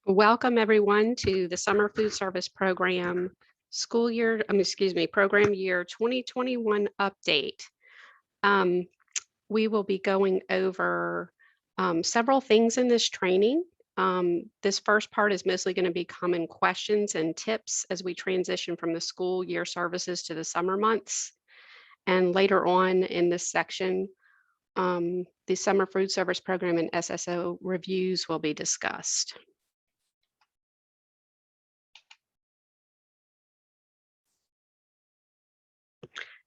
Welcome everyone to the Summer Food Service Program Program Year 2021 update. We will be going over several things in this training. This first part is mostly going to be common questions and tips as we transition from the school year services to the summer months. And later on in this section, the Summer Food Service Program and SSO reviews will be discussed.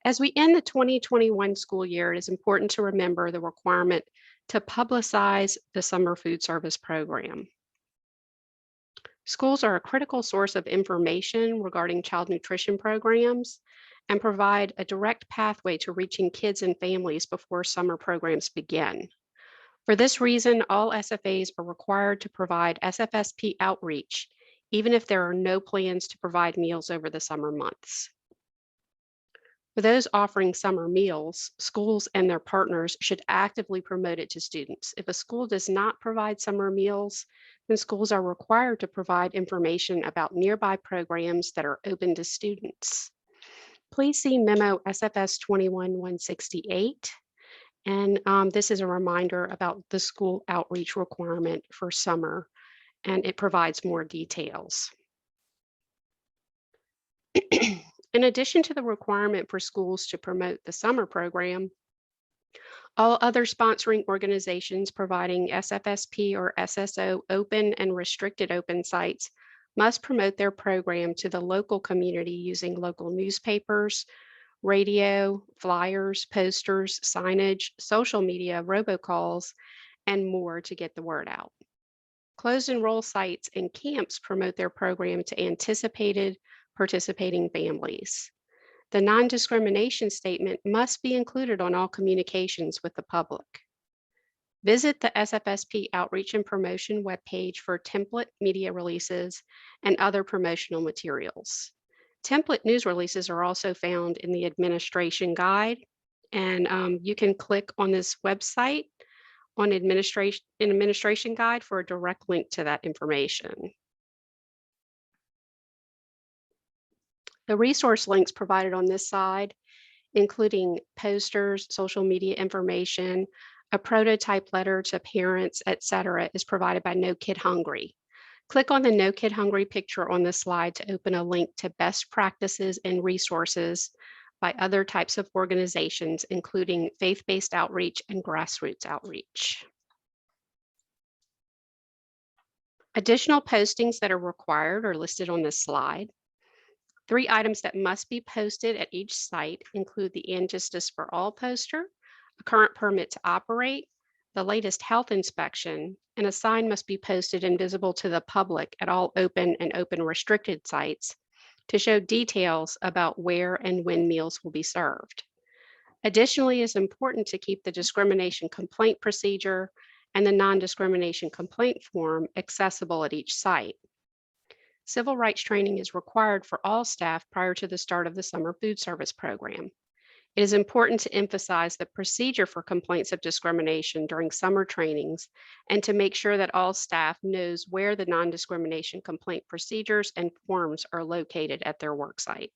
As we end the 2021 school year, it is important to remember the requirement to publicize the Summer Food Service Program. Schools are a critical source of information regarding child nutrition programs and provide a direct pathway to reaching kids and families before summer programs begin. For this reason, all SFAs are required to provide SFSP outreach, even if there are no plans to provide meals over the summer months. For those offering summer meals, schools and their partners should actively promote it to students. If a school does not provide summer meals, then schools are required to provide information about nearby programs that are open to students. Please see Memo SFS 21-168. And this is a reminder about the school outreach requirement for summer, and it provides more details. In addition to the requirement for schools to promote the summer program, all other sponsoring organizations providing SFSP or SSO open and restricted open sites must promote their program to the local community using local newspapers, radio, flyers, posters, signage, social media, robocalls, and more to get the word out. Closed enroll sites and camps promote their program to anticipated participating families. The non-discrimination statement must be included on all communications with the public. Visit the SFSP Outreach and Promotion webpage for template media releases and other promotional materials. Template news releases are also found in the administration guide, and you can click on this website on administration guide for a direct link to that information. The resource links provided on this slide, including posters, social media information, a prototype letter to parents, etc., is provided by No Kid Hungry. Click on the No Kid Hungry picture on this slide to open a link to best practices and resources by other types of organizations, including faith-based outreach and grassroots outreach. Additional postings that are required are listed on this slide. 3 items that must be posted at each site include the And Justice for All poster, a current permit to operate, the latest health inspection, and a sign must be posted and visible to the public at all open and open restricted sites to show details about where and when meals will be served. Additionally, it's important to keep the discrimination complaint procedure and the non-discrimination complaint form accessible at each site. Civil rights training is required for all staff prior to the start of the Summer Food Service Program. It is important to emphasize the procedure for complaints of discrimination during summer trainings and to make sure that all staff knows where the non-discrimination complaint procedures and forms are located at their work site.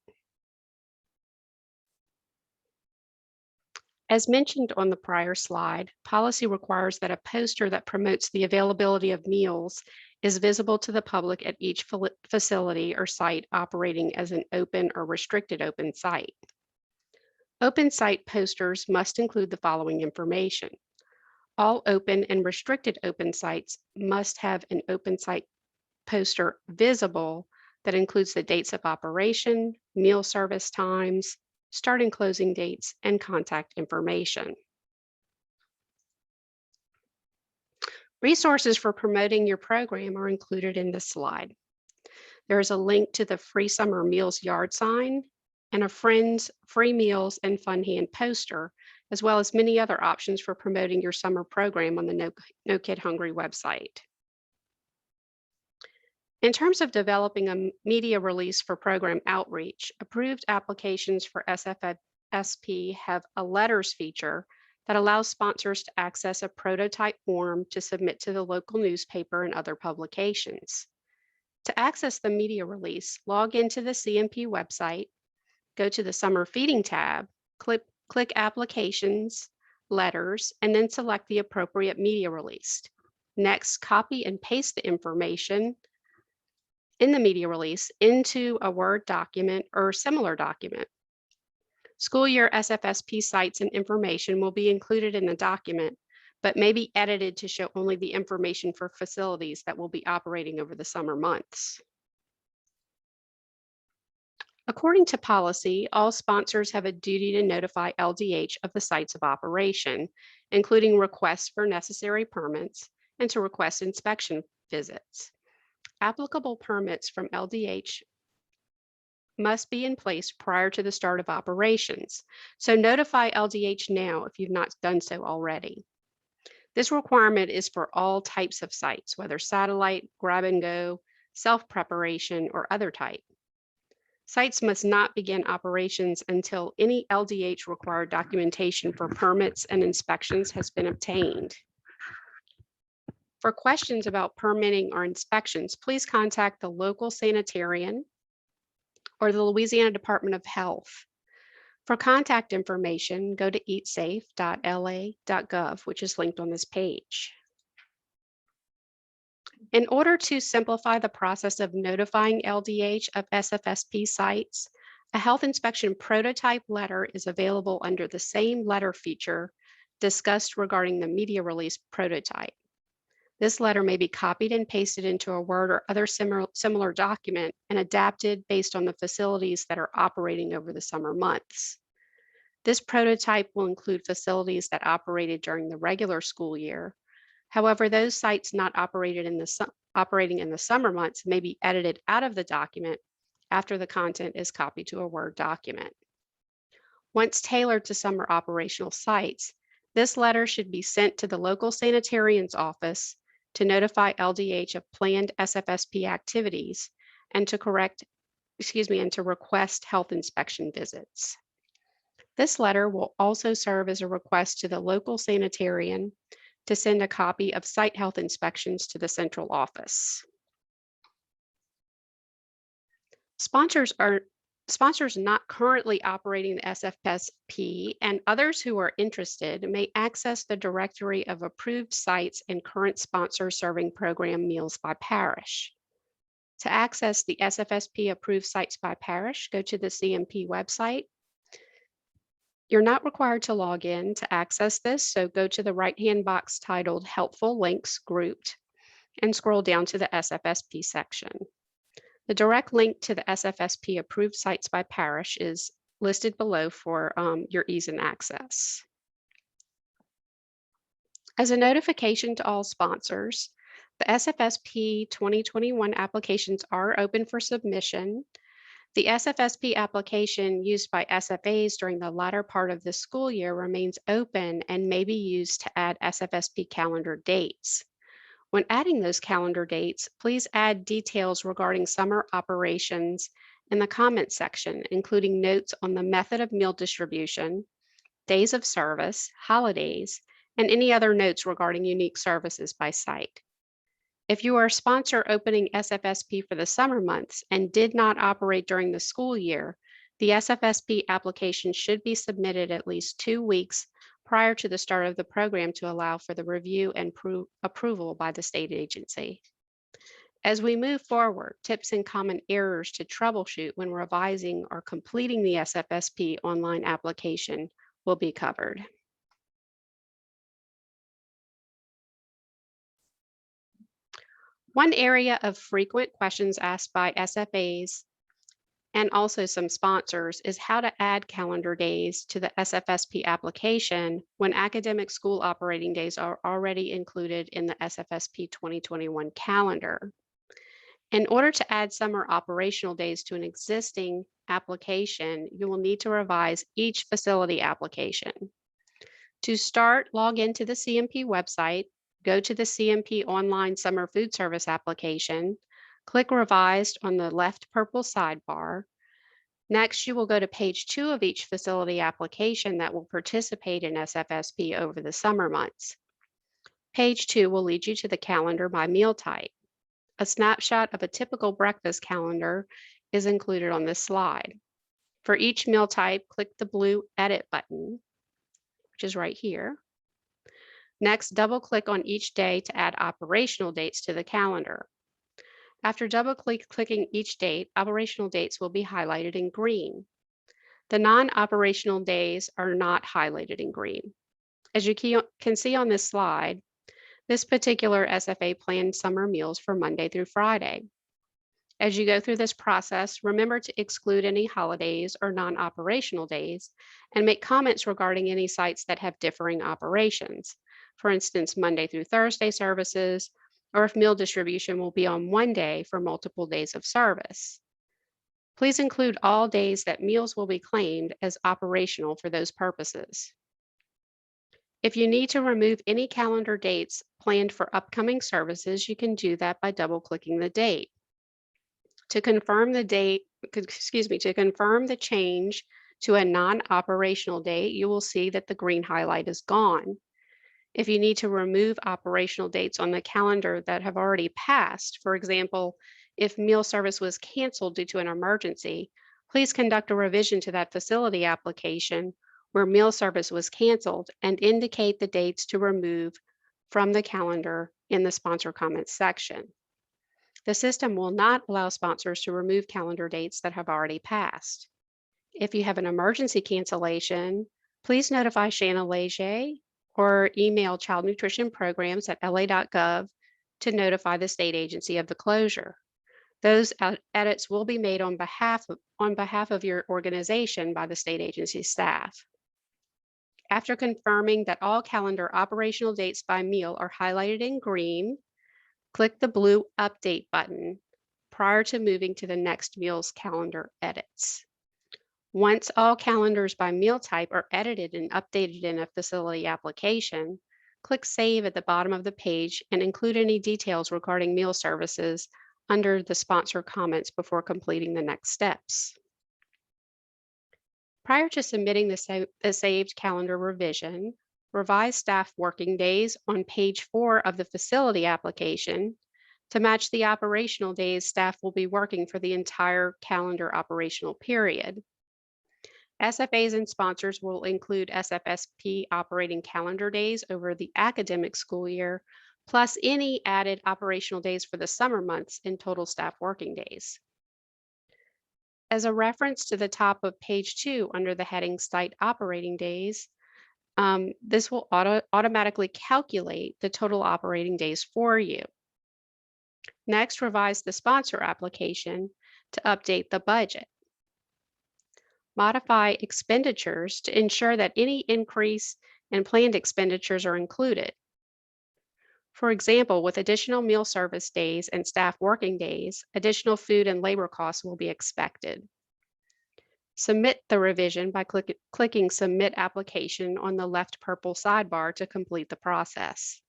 As mentioned on the prior slide, policy requires that a poster that promotes the availability of meals is visible to the public at each facility or site operating as an open or restricted open site. Open site posters must include the following information. All open and restricted open sites must have an open site poster visible that includes the dates of operation, meal service times, start and closing dates, and contact information. Resources for promoting your program are included in this slide. There is a link to the Free Summer Meals yard sign and a Friends Free Meals and Fun Hand poster, as well as many other options for promoting your summer program on the No Kid Hungry website. In terms of developing a media release for program outreach, approved applications for SFSP have a letters feature that allows sponsors to access a prototype form to submit to the local newspaper and other publications. To access the media release, log into the CMP website, go to the Summer Feeding tab, click Applications, Letters, and then select the appropriate media release. Next, copy and paste the information in the media release into a Word document or similar document. School year SFSP sites and information will be included in the document, but may be edited to show only the information for facilities that will be operating over the summer months. According to policy, all sponsors have a duty to notify LDH of the sites of operation, including requests for necessary permits and to request inspection visits. Applicable permits from LDH must be in place prior to the start of operations, so notify LDH now if you've not done so already. This requirement is for all types of sites, whether satellite, grab and go, self-preparation, or other type. Sites must not begin operations until any LDH required documentation for permits and inspections has been obtained. For questions about permitting or inspections, please contact the local sanitarian or the Louisiana Department of Health. For contact information, go to eatsafe.la.gov, which is linked on this page. In order to simplify the process of notifying LDH of SFSP sites, a health inspection prototype letter is available under the same letter feature discussed regarding the media release prototype. This letter may be copied and pasted into a Word or other similar document and adapted based on the facilities that are operating over the summer months. This prototype will include facilities that operated during the regular school year. However, those sites not operating in the summer months may be edited out of the document after the content is copied to a Word document. Once tailored to summer operational sites, this letter should be sent to the local sanitarian's office to notify LDH of planned SFSP activities and to request health inspection visits. This letter will also serve as a request to the local sanitarian to send a copy of site health inspections to the central office. Sponsors not currently operating the SFSP and others who are interested may access the directory of approved sites and current sponsors serving program meals by parish. To access the SFSP approved sites by parish, go to the CMP website. You're not required to log in to access this, so go to the right-hand box titled Helpful Links Grouped and scroll down to the SFSP section. The direct link to the SFSP approved sites by parish is listed below for your ease and access. As a notification to all sponsors, the SFSP 2021 applications are open for submission. The SFSP application used by SFAs during the latter part of the school year remains open and may be used to add SFSP calendar dates. When adding those calendar dates, please add details regarding summer operations in the comments section, including notes on the method of meal distribution, days of service, holidays, and any other notes regarding unique services by site. If you are a sponsor opening SFSP for the summer months and did not operate during the school year, the SFSP application should be submitted at least 2 weeks prior to the start of the program to allow for the review and approval by the state agency. As we move forward, tips and common errors to troubleshoot when revising or completing the SFSP online application will be covered. One area of frequent questions asked by SFAs and also some sponsors is how to add calendar days to the SFSP application when academic school operating days are already included in the SFSP 2021 calendar. In order to add summer operational days to an existing application, you will need to revise each facility application. To start, log into the CMP website, go to the CMP Online Summer Food Service application, click Revised on the left purple sidebar. Next, you will go to page 2 of each facility application that will participate in SFSP over the summer months. Page 2 will lead you to the calendar by meal type. A snapshot of a typical breakfast calendar is included on this slide. For each meal type, click the blue Edit button, which is right here. Next, double-click on each day to add operational dates to the calendar. After double-clicking each date, operational dates will be highlighted in green. The non-operational days are not highlighted in green. As you can see on this slide, this particular SFA planned summer meals for Monday through Friday. As you go through this process, remember to exclude any holidays or non-operational days and make comments regarding any sites that have differing operations. For instance, Monday through Thursday services, or if meal distribution will be on one day for multiple days of service. Please include all days that meals will be claimed as operational for those purposes. If you need to remove any calendar dates planned for upcoming services, you can do that by double-clicking the date. To confirm the change to a non-operational date, you will see that the green highlight is gone. If you need to remove operational dates on the calendar that have already passed, for example, if meal service was canceled due to an emergency, please conduct a revision to that facility application where meal service was canceled and indicate the dates to remove from the calendar in the sponsor comments section. The system will not allow sponsors to remove calendar dates that have already passed. If you have an emergency cancellation, please notify Shanna Leger or email Child Nutrition Programs at la.gov to notify the state agency of the closure. Those edits will be made on behalf of your organization by the state agency staff. After confirming that all calendar operational dates by meal are highlighted in green, click the blue Update button prior to moving to the next meal's calendar edits. Once all calendars by meal type are edited and updated in a facility application, click Save at the bottom of the page and include any details regarding meal services under the sponsor comments before completing the next steps. Prior to submitting the saved calendar revision, revise staff working days on page 4 of the facility application to match the operational days staff will be working for the entire calendar operational period. SFAs and sponsors will include SFSP operating calendar days over the academic school year, plus any added operational days for the summer months in total staff working days. As a reference to the top of page 2 under the heading Site Operating Days, this will automatically calculate the total operating days for you. Next, revise the sponsor application to update the budget. Modify expenditures to ensure that any increase in planned expenditures are included. For example, with additional meal service days and staff working days, additional food and labor costs will be expected. Submit the revision by clicking Submit Application on the left purple sidebar to complete the process.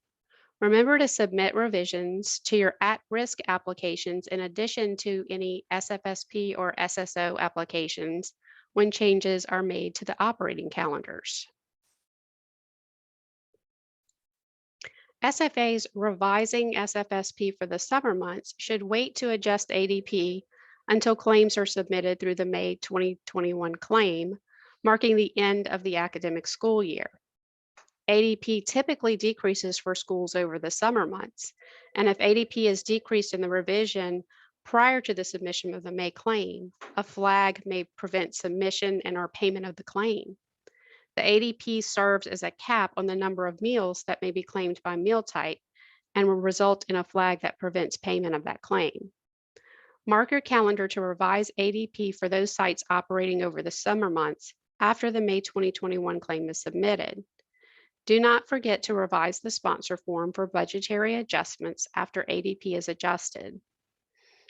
Remember to submit revisions to your at-risk applications in addition to any SFSP or SSO applications when changes are made to the operating calendars. SFAs revising SFSP for the summer months should wait to adjust ADP until claims are submitted through the May 2021 claim, marking the end of the academic school year. ADP typically decreases for schools over the summer months, and if ADP is decreased in the revision prior to the submission of the May claim, a flag may prevent submission and/or payment of the claim. The ADP serves as a cap on the number of meals that may be claimed by meal type and will result in a flag that prevents payment of that claim. Mark your calendar to revise ADP for those sites operating over the summer months after the May 2021 claim is submitted. Do not forget to revise the sponsor form for budgetary adjustments after ADP is adjusted.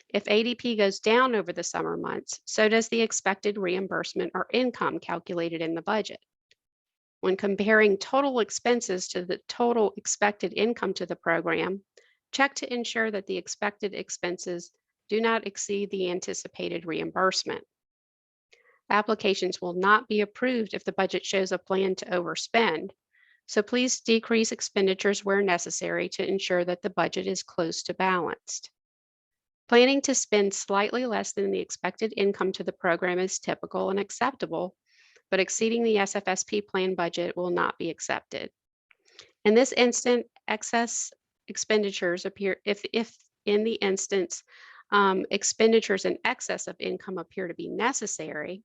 If ADP goes down over the summer months, so does the expected reimbursement or income calculated in the budget. When comparing total expenses to the total expected income to the program, check to ensure that the expected expenses do not exceed the anticipated reimbursement. applications will not be approved if the budget shows a plan to overspend. So please decrease expenditures where necessary to ensure that the budget is close to balanced. Planning to spend slightly less than the expected income to the program is typical and acceptable, but exceeding the SFSP plan budget will not be accepted. In this instance, excess expenditures appear if in the instance expenditures in excess of income appear to be necessary,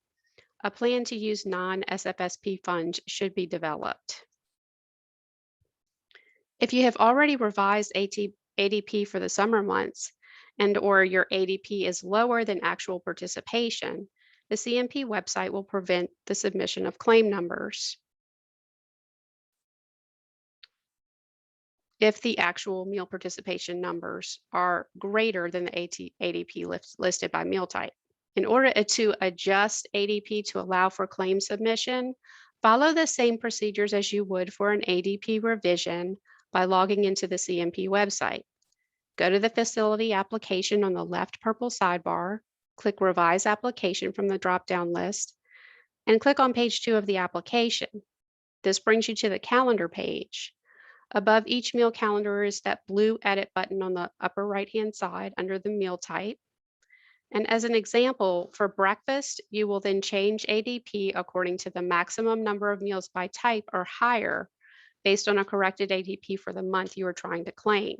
a plan to use non-SFSP funds should be developed. If you have already revised ADP for the summer months or your ADP is lower than actual participation, the CMP website will prevent the submission of claim numbers if the actual meal participation numbers are greater than the ADP listed by meal type. In order to adjust ADP to allow for claim submission, follow the same procedures as you would for an ADP revision by logging into the CMP website. Go to the facility application on the left purple sidebar, click Revise Application from the drop-down list, and click on page 2 of the application. This brings you to the calendar page. Above each meal calendar is that blue Edit button on the upper right-hand side under the meal type. And as an example, for breakfast, you will then change ADP according to the maximum number of meals by type or higher based on a corrected ADP for the month you are trying to claim.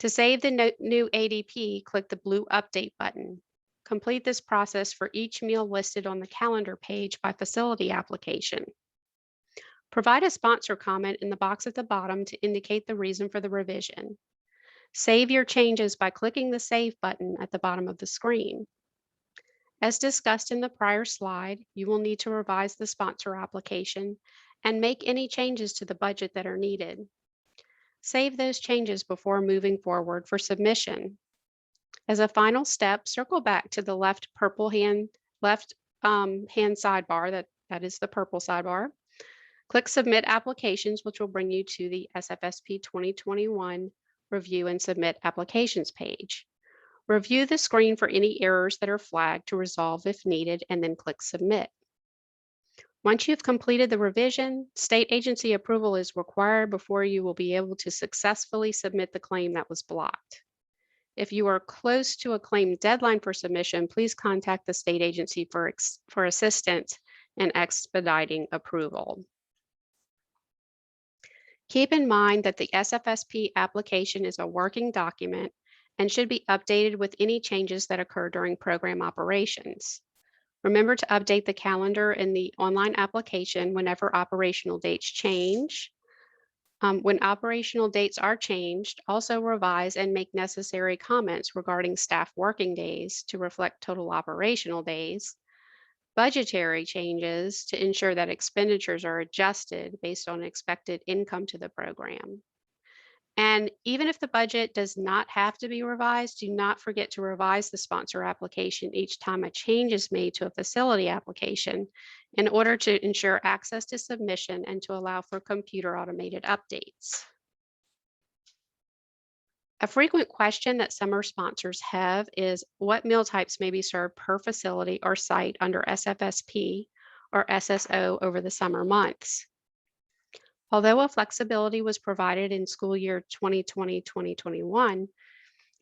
To save the new ADP, click the blue Update button. Complete this process for each meal listed on the calendar page by facility application. Provide a sponsor comment in the box at the bottom to indicate the reason for the revision. Save your changes by clicking the Save button at the bottom of the screen. As discussed in the prior slide, you will need to revise the sponsor application and make any changes to the budget that are needed. Save those changes before moving forward for submission. As a final step, circle back to the left hand sidebar, that is the purple sidebar. Click Submit Applications, which will bring you to the SFSP 2021 Review and Submit Applications page. Review the screen for any errors that are flagged to resolve if needed, and then click Submit. Once you've completed the revision, state agency approval is required before you will be able to successfully submit the claim that was blocked. If you are close to a claim deadline for submission, please contact the state agency for assistance in expediting approval. Keep in mind that the SFSP application is a working document and should be updated with any changes that occur during program operations. Remember to update the calendar in the online application whenever operational dates change. When operational dates are changed, also revise and make necessary comments regarding staff working days to reflect total operational days, budgetary changes to ensure that expenditures are adjusted based on expected income to the program. And even if the budget does not have to be revised, do not forget to revise the sponsor application each time a change is made to a facility application in order to ensure access to submission and to allow for computer automated updates. A frequent question that summer sponsors have is what meal types may be served per facility or site under SFSP or SSO over the summer months. Although a flexibility was provided in school year 2020-2021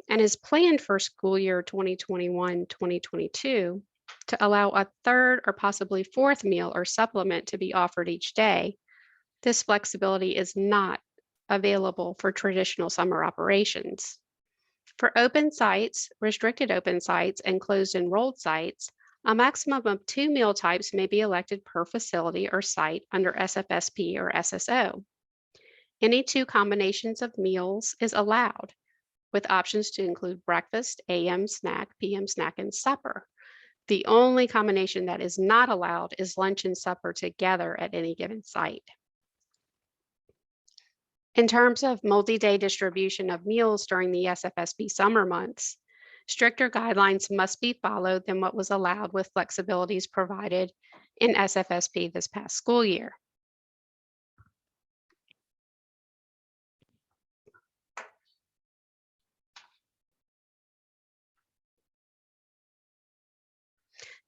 and is planned for school year 2021-2022 to allow a third or possibly fourth meal or supplement to be offered each day, this flexibility is not available for traditional summer operations. For open sites, restricted open sites, and closed enrolled sites, a maximum of 2 meal types may be elected per facility or site under SFSP or SSO. Any 2 combinations of meals is allowed, with options to include breakfast, AM snack, PM snack, and supper. The only combination that is not allowed is lunch and supper together at any given site. In terms of multi-day distribution of meals during the SFSP summer months, stricter guidelines must be followed than what was allowed with flexibilities provided in SFSP this past school year.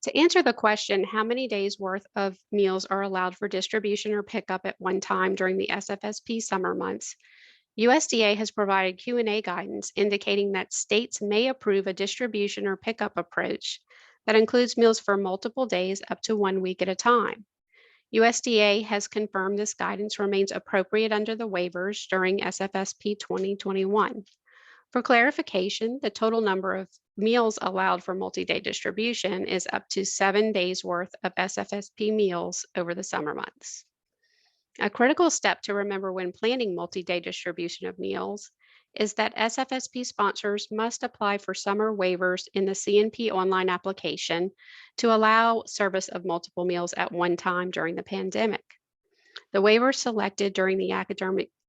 To answer the question, how many days worth of meals are allowed for distribution or pickup at one time during the SFSP summer months, USDA has provided Q&A guidance indicating that states may approve a distribution or pickup approach that includes meals for multiple days up to 1 week at a time. USDA has confirmed this guidance remains appropriate under the waivers during SFSP 2021. For clarification, the total number of meals allowed for multi-day distribution is up to 7 days worth of SFSP meals over the summer months. A critical step to remember when planning multi-day distribution of meals is that SFSP sponsors must apply for summer waivers in the CNP online application to allow service of multiple meals at one time during the pandemic. The waivers selected during the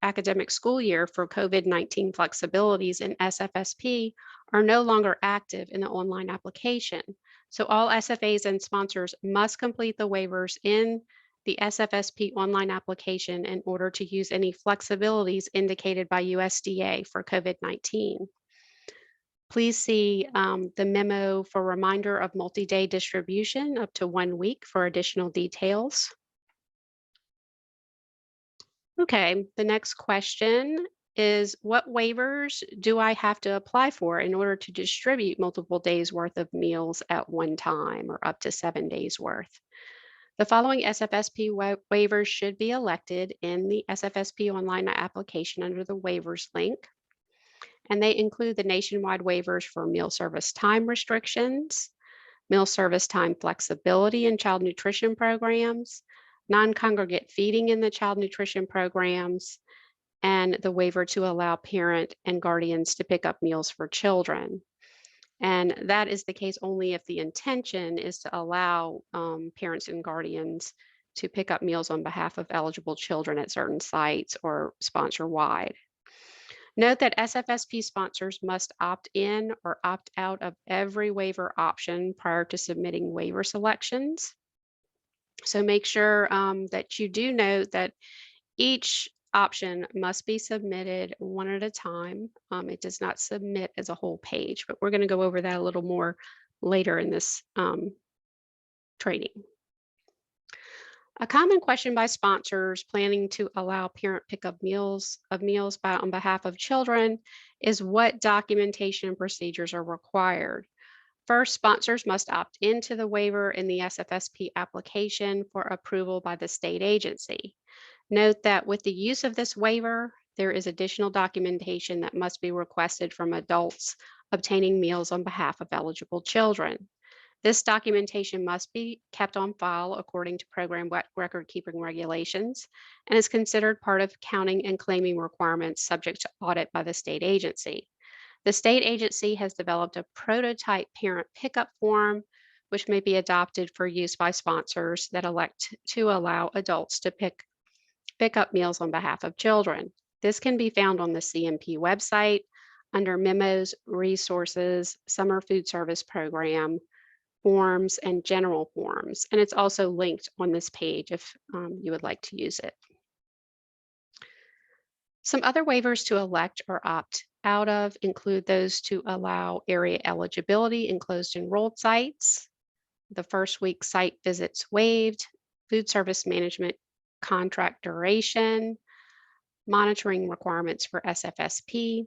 academic school year for COVID-19 flexibilities in SFSP are no longer active in the online application. So all SFAs and sponsors must complete the waivers in the SFSP online application in order to use any flexibilities indicated by USDA for COVID-19. Please see the memo for reminder of multi-day distribution up to 1 week for additional details. Okay, the next question is, what waivers do I have to apply for in order to distribute multiple days worth of meals at one time or up to 7 days worth? The following SFSP waivers should be elected in the SFSP online application under the waivers link. And they include the nationwide waivers for meal service time restrictions, meal service time flexibility in child nutrition programs, non-congregate feeding in the child nutrition programs, and the waiver to allow parent and guardians to pick up meals for children. And that is the case only if the intention is to allow parents and guardians to pick up meals on behalf of eligible children at certain sites or sponsor-wide. Note that SFSP sponsors must opt in or opt out of every waiver option prior to submitting waiver selections. So make sure that you do note that each option must be submitted one at a time. It does not submit as a whole page, but we're going to go over that a little more later in this training. A common question by sponsors planning to allow parent pickup meals on behalf of children is what documentation and procedures are required. First, sponsors must opt into the waiver in the SFSP application for approval by the state agency. Note that with the use of this waiver, there is additional documentation that must be requested from adults obtaining meals on behalf of eligible children. This documentation must be kept on file according to program record keeping regulations and is considered part of counting and claiming requirements subject to audit by the state agency. The state agency has developed a prototype parent pickup form, which may be adopted for use by sponsors that elect to allow adults to pick up meals on behalf of children. This can be found on the CNP website under Memos, Resources, Summer Food Service Program, Forms, and General Forms. And it's also linked on this page if you would like to use it. Some other waivers to elect or opt out of include those to allow area eligibility in closed enrolled sites, the first week site visits waived, food service management contract duration, monitoring requirements for SFSP,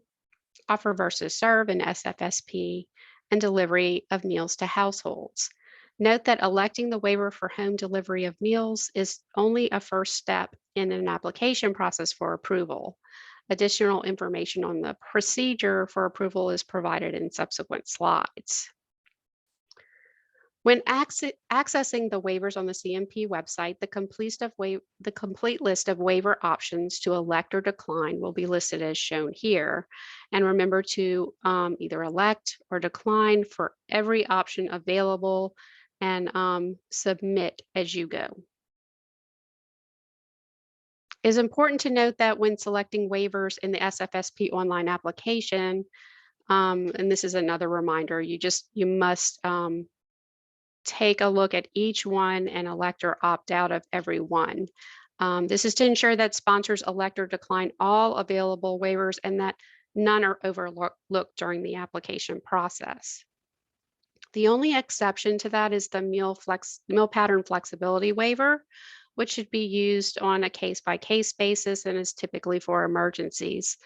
offer versus serve in SFSP, and delivery of meals to households. Note that electing the waiver for home delivery of meals is only a first step in an application process for approval. Additional information on the procedure for approval is provided in subsequent slides. When accessing the waivers on the CNP website, the complete list of waiver options to elect or decline will be listed as shown here. And remember to either elect or decline for every option available and submit as you go. It is important to note that when selecting waivers in the SFSP online application, and this is another reminder, you must take a look at each one and elect or opt out of every one. This is to ensure that sponsors elect or decline all available waivers and that none are overlooked during the application process. The only exception to that is the meal pattern flexibility waiver, which should be used on a case-by-case basis and is typically for emergencies.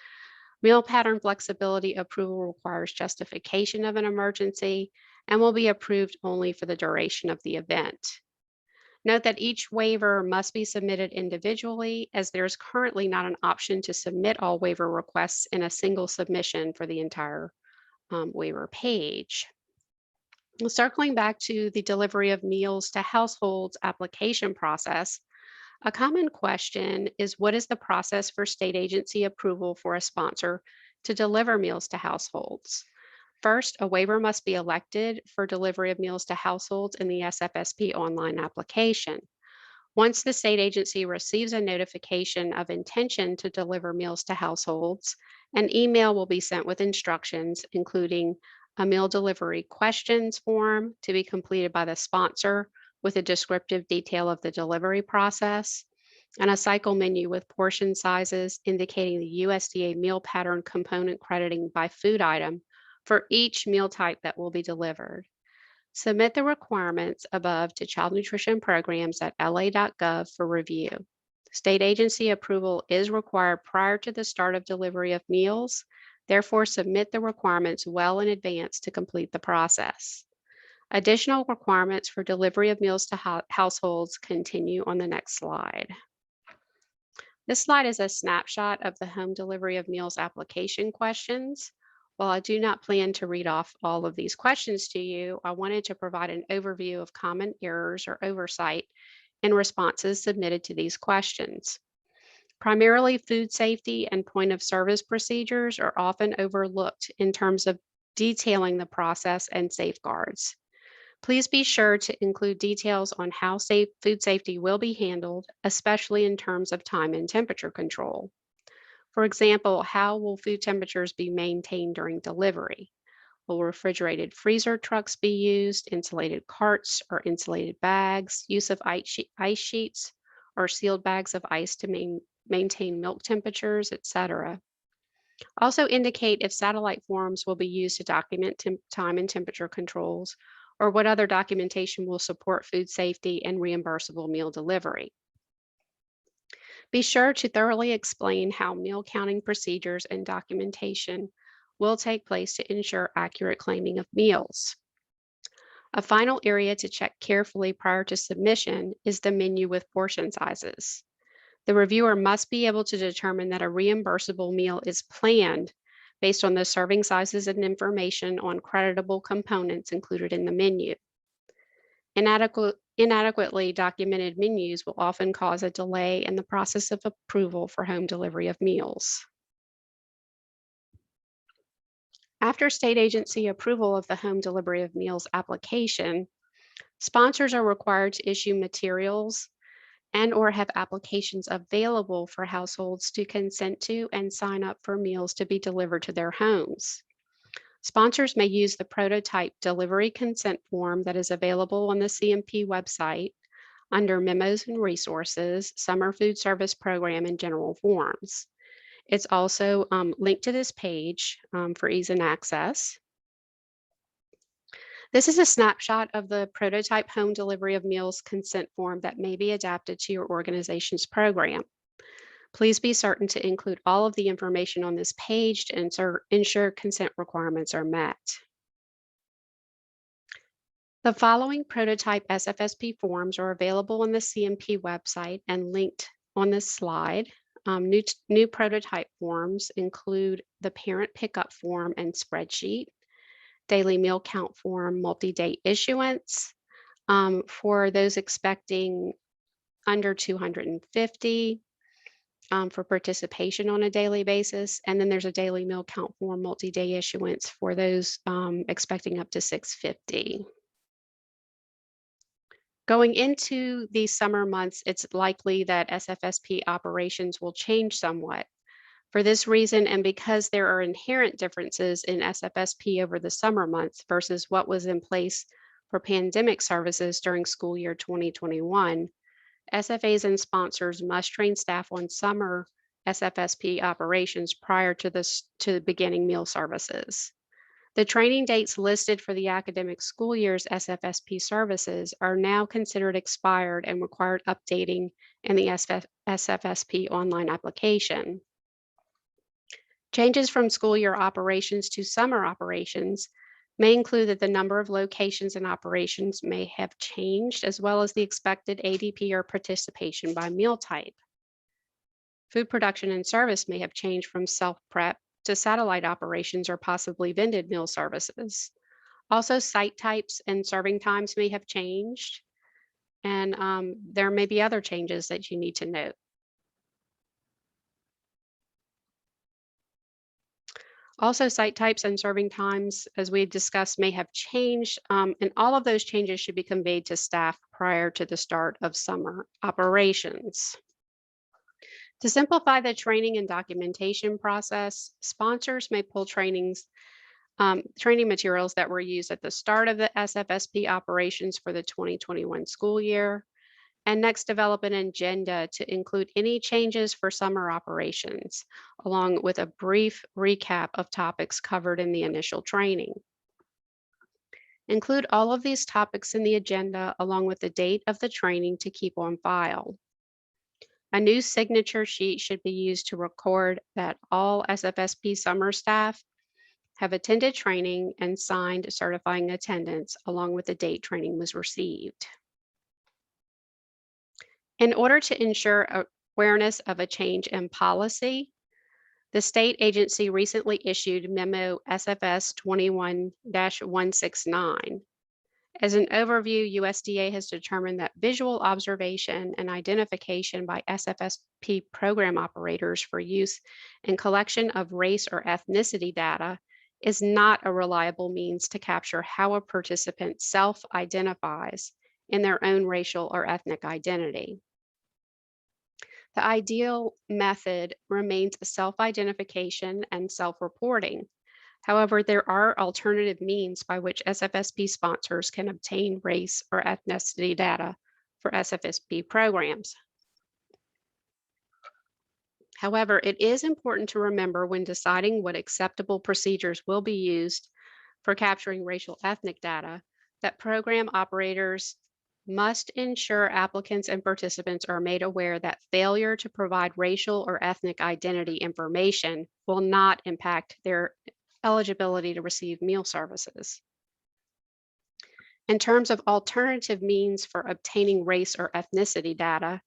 Meal pattern flexibility approval requires justification of an emergency and will be approved only for the duration of the event. Note that each waiver must be submitted individually, as there is currently not an option to submit all waiver requests in a single submission for the entire waiver page. Circling back to the delivery of meals to households application process, a common question is, what is the process for state agency approval for a sponsor to deliver meals to households? First, a waiver must be elected for delivery of meals to households in the SFSP online application. Once the state agency receives a notification of intention to deliver meals to households, an email will be sent with instructions, including a meal delivery questions form to be completed by the sponsor with a descriptive detail of the delivery process, and a cycle menu with portion sizes indicating the USDA meal pattern component crediting by food item for each meal type that will be delivered. Submit the requirements above to Child Nutrition Programs at la.gov for review. State agency approval is required prior to the start of delivery of meals. Therefore, submit the requirements well in advance to complete the process. Additional requirements for delivery of meals to households continue on the next slide. This slide is a snapshot of the home delivery of meals application questions. While I do not plan to read off all of these questions to you, I wanted to provide an overview of common errors or oversight in responses submitted to these questions. Primarily, food safety and point of service procedures are often overlooked in terms of detailing the process and safeguards. Please be sure to include details on how food safety will be handled, especially in terms of time and temperature control. For example, how will food temperatures be maintained during delivery? Will refrigerated freezer trucks be used, insulated carts or insulated bags, use of ice sheets or sealed bags of ice to maintain milk temperatures, etc.? Also indicate if satellite forms will be used to document time and temperature controls, or what other documentation will support food safety and reimbursable meal delivery. Be sure to thoroughly explain how meal counting procedures and documentation will take place to ensure accurate claiming of meals. A final area to check carefully prior to submission is the menu with portion sizes. The reviewer must be able to determine that a reimbursable meal is planned based on the serving sizes and information on creditable components included in the menu. Inadequately documented menus will often cause a delay in the process of approval for home delivery of meals. After state agency approval of the home delivery of meals application, sponsors are required to issue materials and/or have applications available for households to consent to and sign up for meals to be delivered to their homes. Sponsors may use the prototype delivery consent form that is available on the CMP website under Memos and Resources, Summer Food Service Program, and General Forms. It's also linked to this page for ease and access. This is a snapshot of the prototype home delivery of meals consent form that may be adapted to your organization's program. Please be certain to include all of the information on this page to ensure consent requirements are met. The following prototype SFSP forms are available on the CMP website and linked on this slide. New prototype forms include the parent pickup form and spreadsheet, daily meal count form, multi-day issuance for those expecting under 250, for participation on a daily basis. And then there's a daily meal count form multi-day issuance for those expecting up to 650. Going into the summer months, it's likely that SFSP operations will change somewhat. For this reason, and because there are inherent differences in SFSP over the summer months versus what was in place for pandemic services during school year 2021, SFAs and sponsors must train staff on summer SFSP operations prior to beginning meal services. The training dates listed for the academic school year's SFSP services are now considered expired and required updating in the SFSP online application. Changes from school year operations to summer operations may include that the number of locations and operations may have changed, as well as the expected ADP or participation by meal type. Food production and service may have changed from self-prep to satellite operations or possibly vended meal services. Also, site types and serving times may have changed, and there may be other changes that you need to note. Also, site types and serving times, as we discussed, may have changed, and all of those changes should be conveyed to staff prior to the start of summer operations. To simplify the training and documentation process, sponsors may pull training materials that were used at the start of the SFSP operations for the 2021 school year, and next develop an agenda to include any changes for summer operations, along with a brief recap of topics covered in the initial training. Include all of these topics in the agenda along with the date of the training to keep on file. A new signature sheet should be used to record that all SFSP summer staff have attended training and signed certifying attendance along with the date training was received. In order to ensure awareness of a change in policy, the state agency recently issued Memo SFS 21-169. As an overview, USDA has determined that visual observation and identification by SFSP program operators for use in collection of race or ethnicity data is not a reliable means to capture how a participant self-identifies in their own racial or ethnic identity. The ideal method remains self-identification and self-reporting. However, there are alternative means by which SFSP sponsors can obtain race or ethnicity data for SFSP programs. However, it is important to remember when deciding what acceptable procedures will be used for capturing racial ethnic data that program operators must ensure applicants and participants are made aware that failure to provide racial or ethnic identity information will not impact their eligibility to receive meal services. In terms of alternative means for obtaining race or ethnicity data,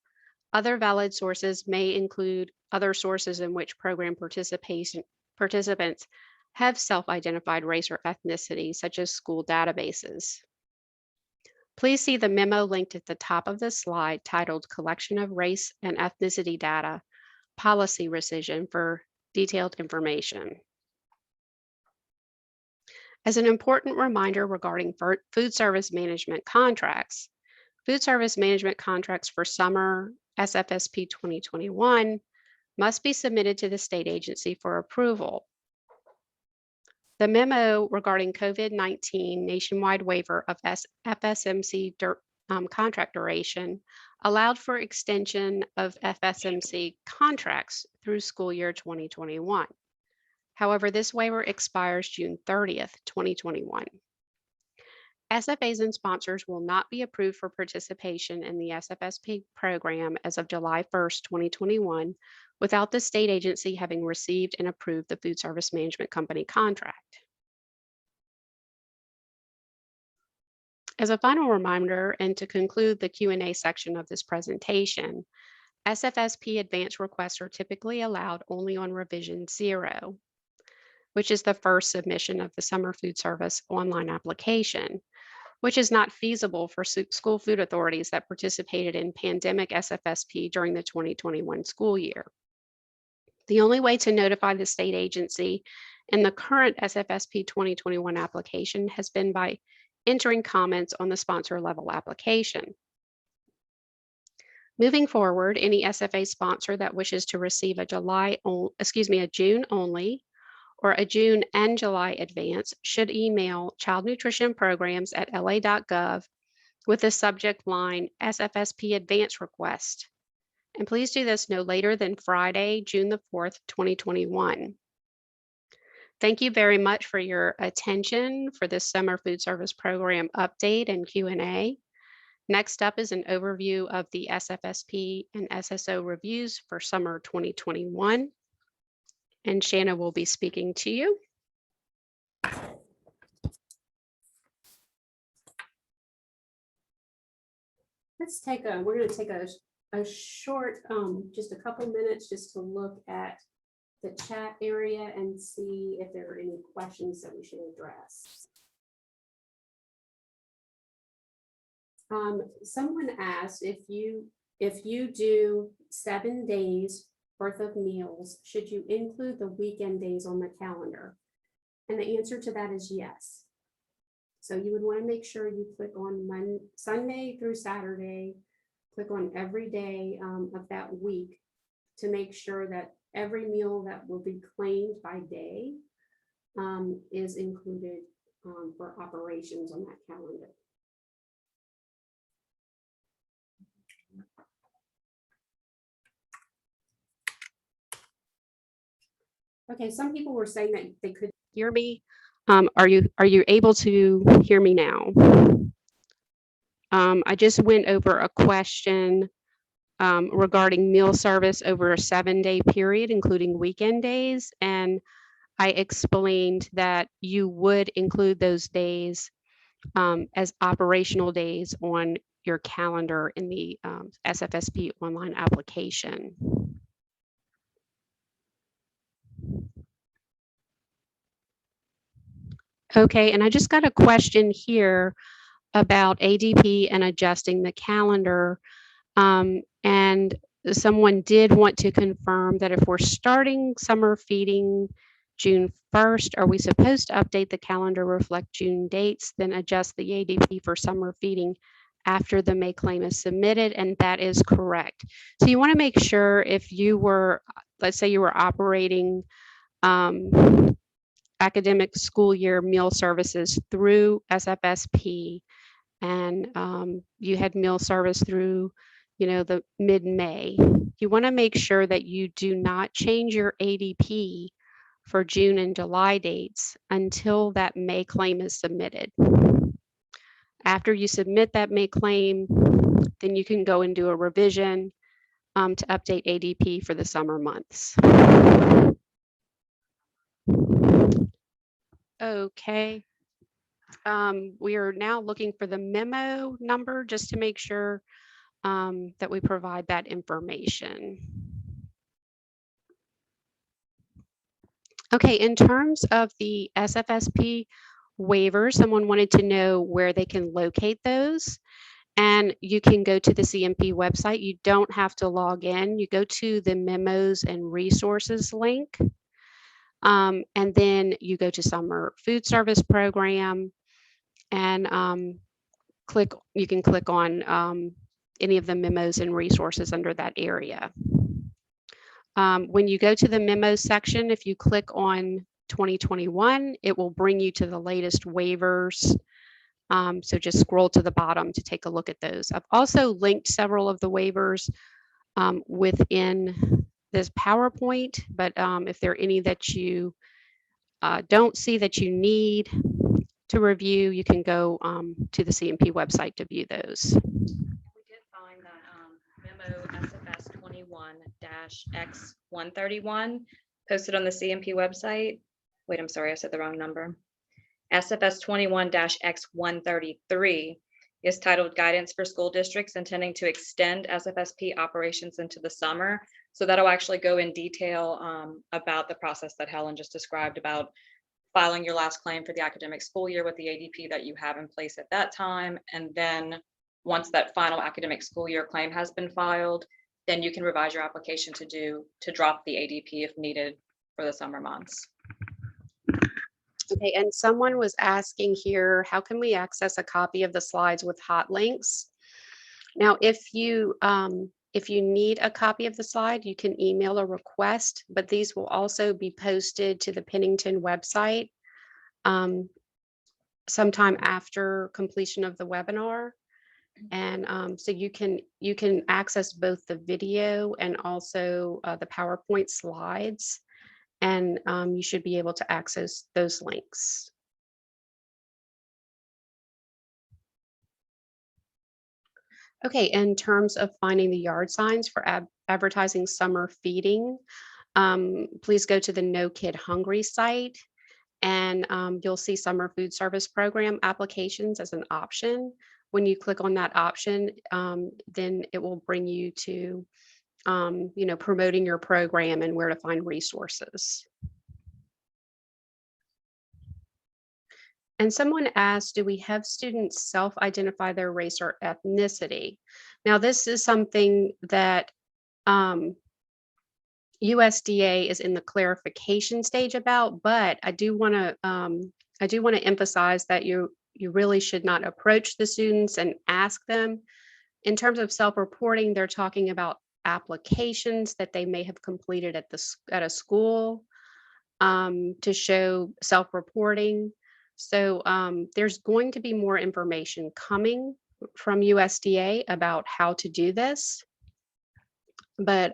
other valid sources may include other sources in which program participants have self-identified race or ethnicity, such as school databases. Please see the memo linked at the top of the slide titled Collection of Race and Ethnicity Data, Policy Rescission for detailed information. As an important reminder regarding food service management contracts, food service management contracts for summer SFSP 2021 must be submitted to the state agency for approval. The memo regarding COVID-19 nationwide waiver of FSMC contract duration allowed for extension of FSMC contracts through school year 2021. However, this waiver expires June 30th, 2021. SFAs and sponsors will not be approved for participation in the SFSP program as of July 1st, 2021, without the state agency having received and approved the food service management company contract. As a final reminder, and to conclude the Q&A section of this presentation, SFSP advance requests are typically allowed only on revision 0, which is the first submission of the summer food service online application, which is not feasible for school food authorities that participated in pandemic SFSP during the 2021 school year. The only way to notify the state agency in the current SFSP 2021 application has been by entering comments on the sponsor level application. Moving forward, any SFA sponsor that wishes to receive a June only or a June and July advance should email Child Nutrition Programs at la.gov with the subject line SFSP advance request. And please do this no later than Friday, June the 4th, 2021. Thank you very much for your attention for this summer food service program update and Q&A. Next up is an overview of the SFSP and SSO reviews for summer 2021. And Shanna will be speaking to you. We're going to take a short, just a couple minutes just to look at the chat area and see if there are any questions that we should address. Someone asked if you do 7 days worth of meals, should you include the weekend days on the calendar? And the answer to that is yes. So you would want to make sure you click on Sunday through Saturday, click on every day of that week to make sure that every meal that will be claimed by day is included for operations on that calendar. Okay, some people were saying that they couldn't hear me. Are you able to hear me now? I just went over a question regarding meal service over a 7-day period, including weekend days. And I explained that you would include those days as operational days on your calendar in the SFSP online application. Okay, and I just got a question here about ADP and adjusting the calendar. And someone did want to confirm that if we're starting summer feeding June 1st, are we supposed to update the calendar to reflect June dates, then adjust the ADP for summer feeding after the May claim is submitted? And that is correct. So you want to make sure if you were, let's say you were operating academic school year meal services through SFSP, and you had meal service through, the mid-May, you want to make sure that you do not change your ADP for June and July dates until that May claim is submitted. After you submit that May claim, then you can go and do a revision to update ADP for the summer months. Okay. We are now looking for the memo number just to make sure that we provide that information. Okay, in terms of the SFSP waivers, someone wanted to know where they can locate those. And you can go to the CMP website. You don't have to log in. You go to the memos and resources link. And then you go to summer food service program and you can click on any of the memos and resources under that area. When you go to the memos section, if you click on 2021, it will bring you to the latest waivers. So just scroll to the bottom to take a look at those. I've also linked several of the waivers within this PowerPoint, but if there are any that you don't see that you need to review, you can go to the CMP website to view those. We did find that memo SFS 21-X131 posted on the CMP website. Wait, I'm sorry, I said the wrong number. SFS 21-X133 is titled Guidance for School Districts Intending to Extend SFSP Operations into the Summer. So that'll actually go in detail about the process that Helen just described about filing your last claim for the academic school year with the ADP that you have in place at that time. And then once that final academic school year claim has been filed, then you can revise your application to drop the ADP if needed for the summer months. Okay, and someone was asking here, how can we access a copy of the slides with hot links? Now, if you need a copy of the slide, you can email a request, but these will also be posted to the Pennington website sometime after completion of the webinar. And so you can access both the video and also the PowerPoint slides. and you should be able to access those links. Okay, in terms of finding the yard signs for advertising summer feeding, please go to the No Kid Hungry site, and you'll see summer food service program applications as an option. When you click on that option, then it will bring you to promoting your program and where to find resources. And someone asked, do we have students self-identify their race or ethnicity? Now, this is something that USDA is in the clarification stage about, but I do want to emphasize that you really should not approach the students and ask them. In terms of self-reporting, they're talking about applications that they may have completed at a school to show self-reporting. So there's going to be more information coming from USDA about how to do this, but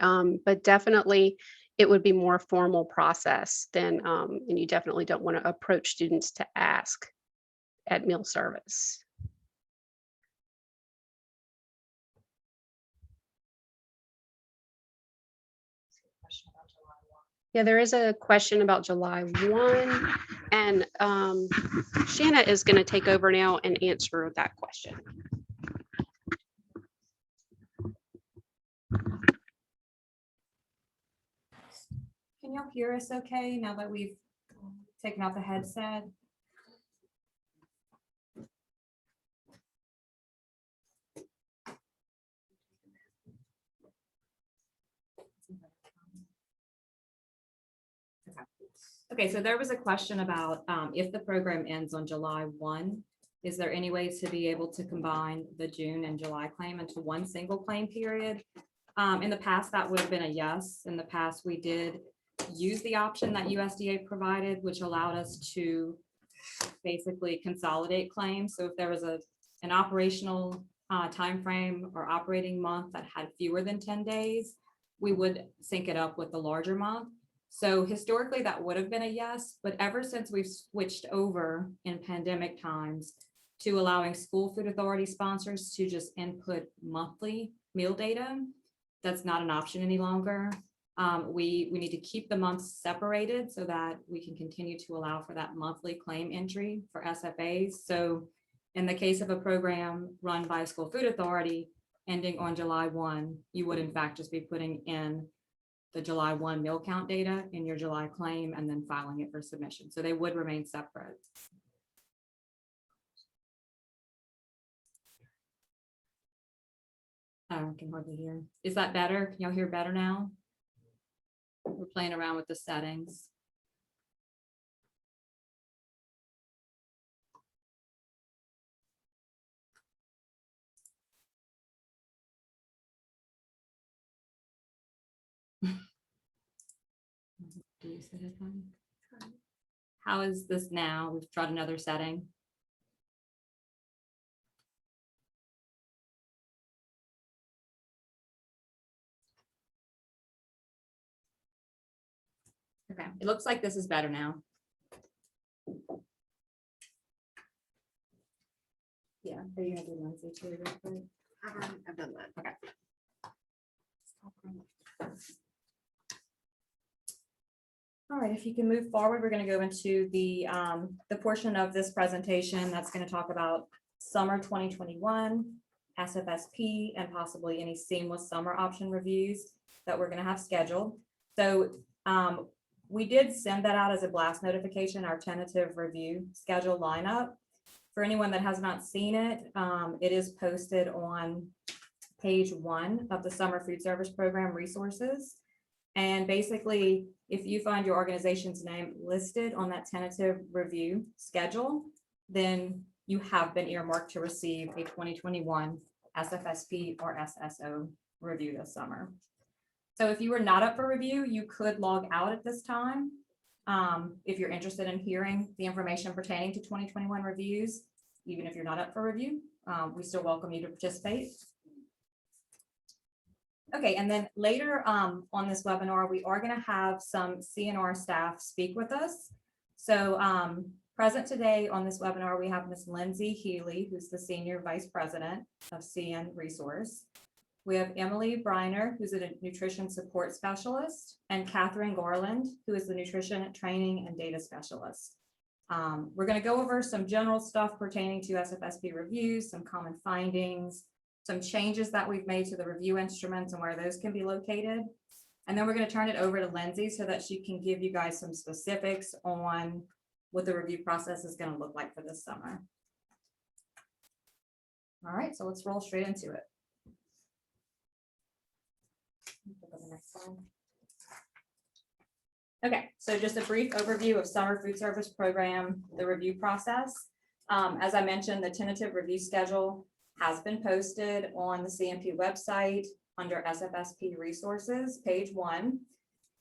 definitely it would be more formal process than, and you definitely don't want to approach students to ask at meal service. Yeah, there is a question about July 1, and Shanna is going to take over now and answer that question. Can y'all hear us okay now that we've taken out the headset? Okay, so there was a question about if the program ends on July 1, is there any way to be able to combine the June and July claim into one single claim period? In the past, that would have been a yes. In the past, we did use the option that USDA provided, which allowed us to basically consolidate claims. So if there was an operational timeframe or operating month that had fewer than 10 days, we would sync it up with the larger month. So historically, that would have been a yes, but ever since we've switched over in pandemic times to allowing school food authority sponsors to just input monthly meal data, that's not an option any longer. We need to keep the months separated so that we can continue to allow for that monthly claim entry for SFAs. So in the case of a program run by a school food authority ending on July 1, you would in fact just be putting in the July 1 meal count data in your July claim and then filing it for submission. So they would remain separate. I can hardly hear. Is that better? Can y'all hear better now? We're playing around with the settings. How is this now? We've tried another setting. Okay, it looks like this is better now. Yeah, are you gonna do Lindsay too real quick? I've done that. Okay. All right, if you can move forward, we're going to go into the portion of this presentation that's going to talk about summer 2021, SFSP, and possibly any seamless summer option reviews that we're going to have scheduled. So we did send that out as a blast notification, our tentative review schedule lineup. For anyone that has not seen it, it is posted on page 1 of the Summer Food Service Program resources. And basically, if you find your organization's name listed on that tentative review schedule, then you have been earmarked to receive a 2021 SFSP or SSO review this summer. So if you were not up for review, you could log out at this time. If you're interested in hearing the information pertaining to 2021 reviews, even if you're not up for review, we still welcome you to participate. Okay, and then later on this webinar, we are going to have some CNR staff speak with us. So present today on this webinar, we have Ms. Lindsay Healy, who's the Senior Vice President of CN Resource. We have Emily Briner, who's a Nutrition Support Specialist, and Catherine Gorland, who is the Nutrition Training and Data Specialist. We're going to go over some general stuff pertaining to SFSP reviews, some common findings, some changes that we've made to the review instruments and where those can be located. And then we're going to turn it over to Lindsay so that she can give you guys some specifics on what the review process is going to look like for this summer. All right, so let's roll straight into it. Go to the next slide. Okay, so just a brief overview of summer food service program, the review process. As I mentioned, the tentative review schedule has been posted on the CNP website under SFSP resources, page 1.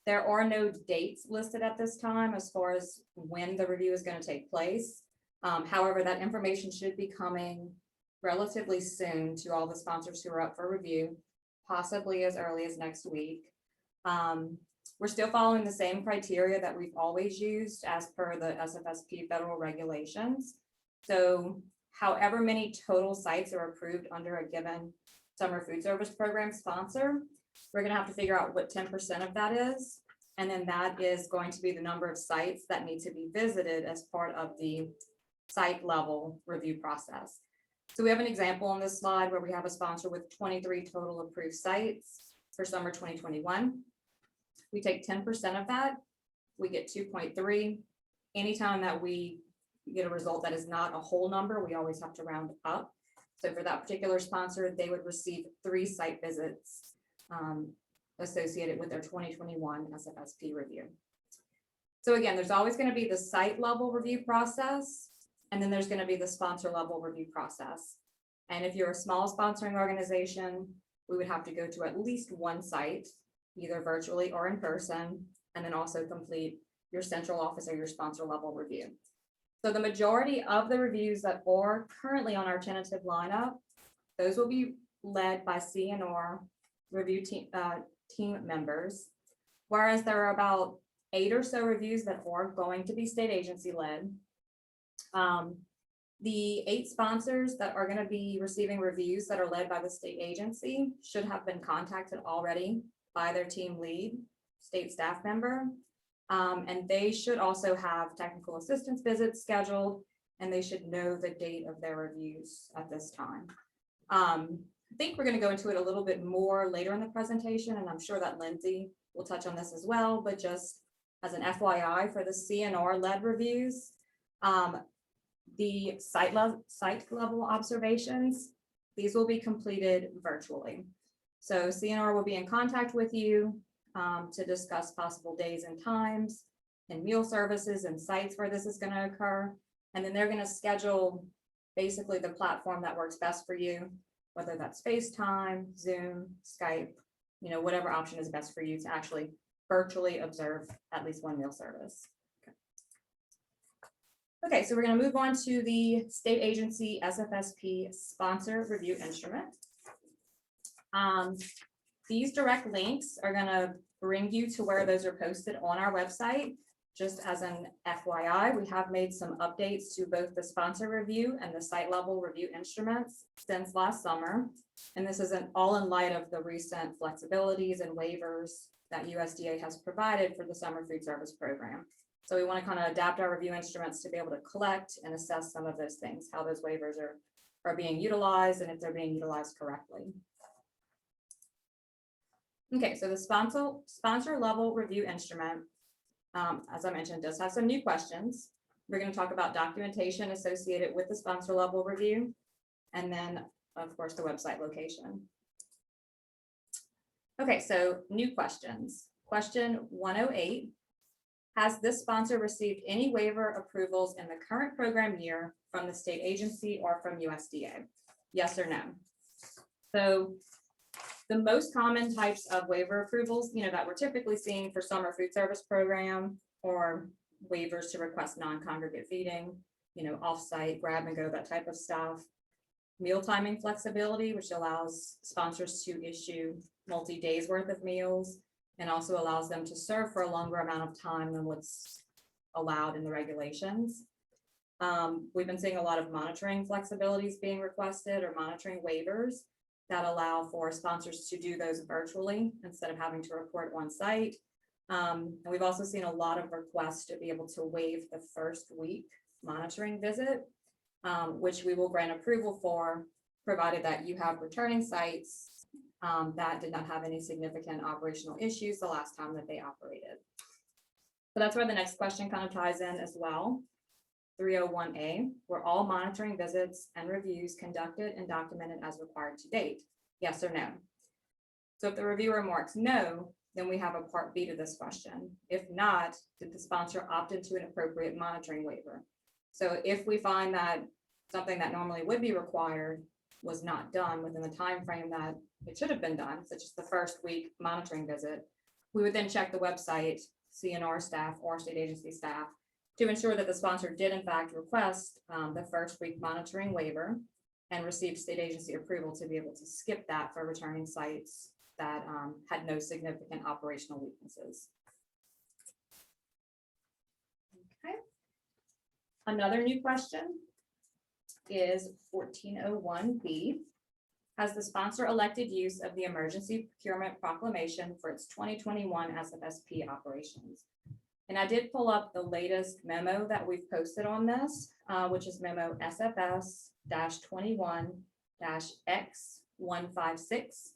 There are no dates listed at this time as far as when the review is going to take place. However, that information should be coming relatively soon to all the sponsors who are up for review, possibly as early as next week. We're still following the same criteria that we've always used as per the SFSP federal regulations. So however many total sites are approved under a given summer food service program sponsor, we're going to have to figure out what 10% of that is. And then that is going to be the number of sites that need to be visited as part of the site level review process. So we have an example on this slide where we have a sponsor with 23 total approved sites for summer 2021. We take 10% of that, we get 2.3. Anytime that we get a result that is not a whole number, we always have to round up. So for that particular sponsor, they would receive 3 site visits associated with their 2021 SFSP review. So again, there's always going to be the site level review process, and then there's going to be the sponsor level review process. And if you're a small sponsoring organization, we would have to go to at least 1 site, either virtually or in person, and then also complete your central office or your sponsor level review. So the majority of the reviews that are currently on our tentative lineup, those will be led by CNR review team members, whereas there are about 8 or so reviews that are going to be state agency led. The 8 sponsors that are going to be receiving reviews that are led by the state agency should have been contacted already by their team lead, state staff member. And they should also have technical assistance visits scheduled, and they should know the date of their reviews at this time. I think we're going to go into it a little bit more later in the presentation, and I'm sure that Lindsay will touch on this as well, but just as an FYI for the CNR-led reviews, the site level observations, these will be completed virtually. So CNR will be in contact with you to discuss possible days and times and meal services and sites where this is going to occur. And then they're going to schedule basically the platform that works best for you, whether that's FaceTime, Zoom, Skype, whatever option is best for you to actually virtually observe at least 1 meal service. Okay, so we're going to move on to the state agency SFSP sponsor review instrument. These direct links are going to bring you to where those are posted on our website. Just as an FYI, we have made some updates to both the sponsor review and the site level review instruments since last summer. And this is all in light of the recent flexibilities and waivers that USDA has provided for the summer food service program. So we want to kind of adapt our review instruments to be able to collect and assess some of those things, how those waivers are being utilized and if they're being utilized correctly. Okay, so the sponsor level review instrument, as I mentioned, does have some new questions. We're going to talk about documentation associated with the sponsor level review, and then, of course, the website location. Okay, so new questions. Question 108, has this sponsor received any waiver approvals in the current program year from the state agency or from USDA? Yes or no? So the most common types of waiver approvals, that we're typically seeing for summer food service program, or waivers to request non-congregate feeding, offsite, grab and go, that type of stuff. meal timing flexibility, which allows sponsors to issue multi-days worth of meals and also allows them to serve for a longer amount of time than what's allowed in the regulations. We've been seeing a lot of monitoring flexibilities being requested or monitoring waivers that allow for sponsors to do those virtually instead of having to report on site. And we've also seen a lot of requests to be able to waive the first week monitoring visit, which we will grant approval for, provided that you have returning sites that did not have any significant operational issues the last time that they operated. So that's where the next question kind of ties in as well. 301A, were all monitoring visits and reviews conducted and documented as required to date? Yes or no? So if the reviewer marks no, then we have a part B to this question. If not, did the sponsor opt into an appropriate monitoring waiver? So if we find that something that normally would be required was not done within the time frame that it should have been done, such as the first week monitoring visit, we would then check the website, CNR staff or state agency staff to ensure that the sponsor did in fact request the first week monitoring waiver and receive state agency approval to be able to skip that for returning sites that had no significant operational weaknesses. Okay. Another new question is 1401B. Has the sponsor elected use of the emergency procurement proclamation for its 2021 SFSP operations? And I did pull up the latest memo that we've posted on this, which is memo SFS-21-X156.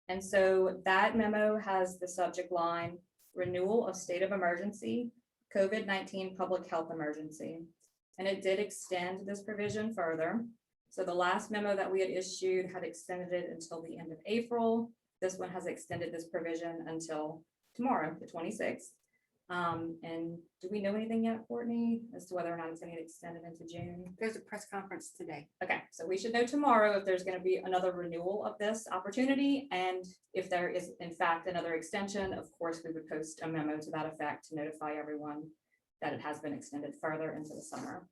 And so that memo has the subject line, renewal of state of emergency, COVID-19 public health emergency. And it did extend this provision further. So the last memo that we had issued had extended it until the end of April. This one has extended this provision until tomorrow, the 26th. And do we know anything yet, Courtney, as to whether or not it's going to get extended into June? There's a press conference today. Okay, so we should know tomorrow if there's going to be another renewal of this opportunity. And if there is in fact another extension, of course, we would post a memo to that effect to notify everyone that it has been extended further into the summer.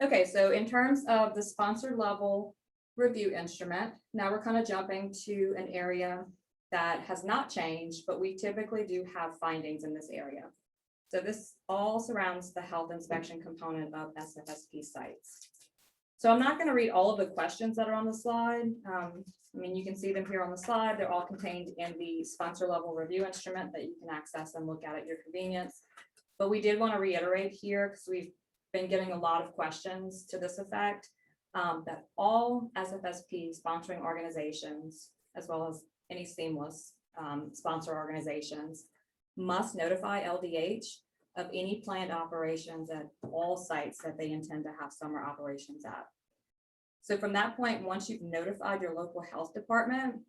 Okay, so in terms of the sponsor level review instrument, now we're kind of jumping to an area that has not changed, but we typically do have findings in this area. So this all surrounds the health inspection component of SFSP sites. So I'm not going to read all of the questions that are on the slide. I mean, you can see them here on the slide. They're all contained in the sponsor level review instrument that you can access and look at your convenience. But we did want to reiterate here, because we've been getting a lot of questions to this effect, that all SFSP sponsoring organizations, as well as any seamless sponsor organizations, must notify LDH of any planned operations at all sites that they intend to have summer operations at. So from that point, once you've notified your local health department,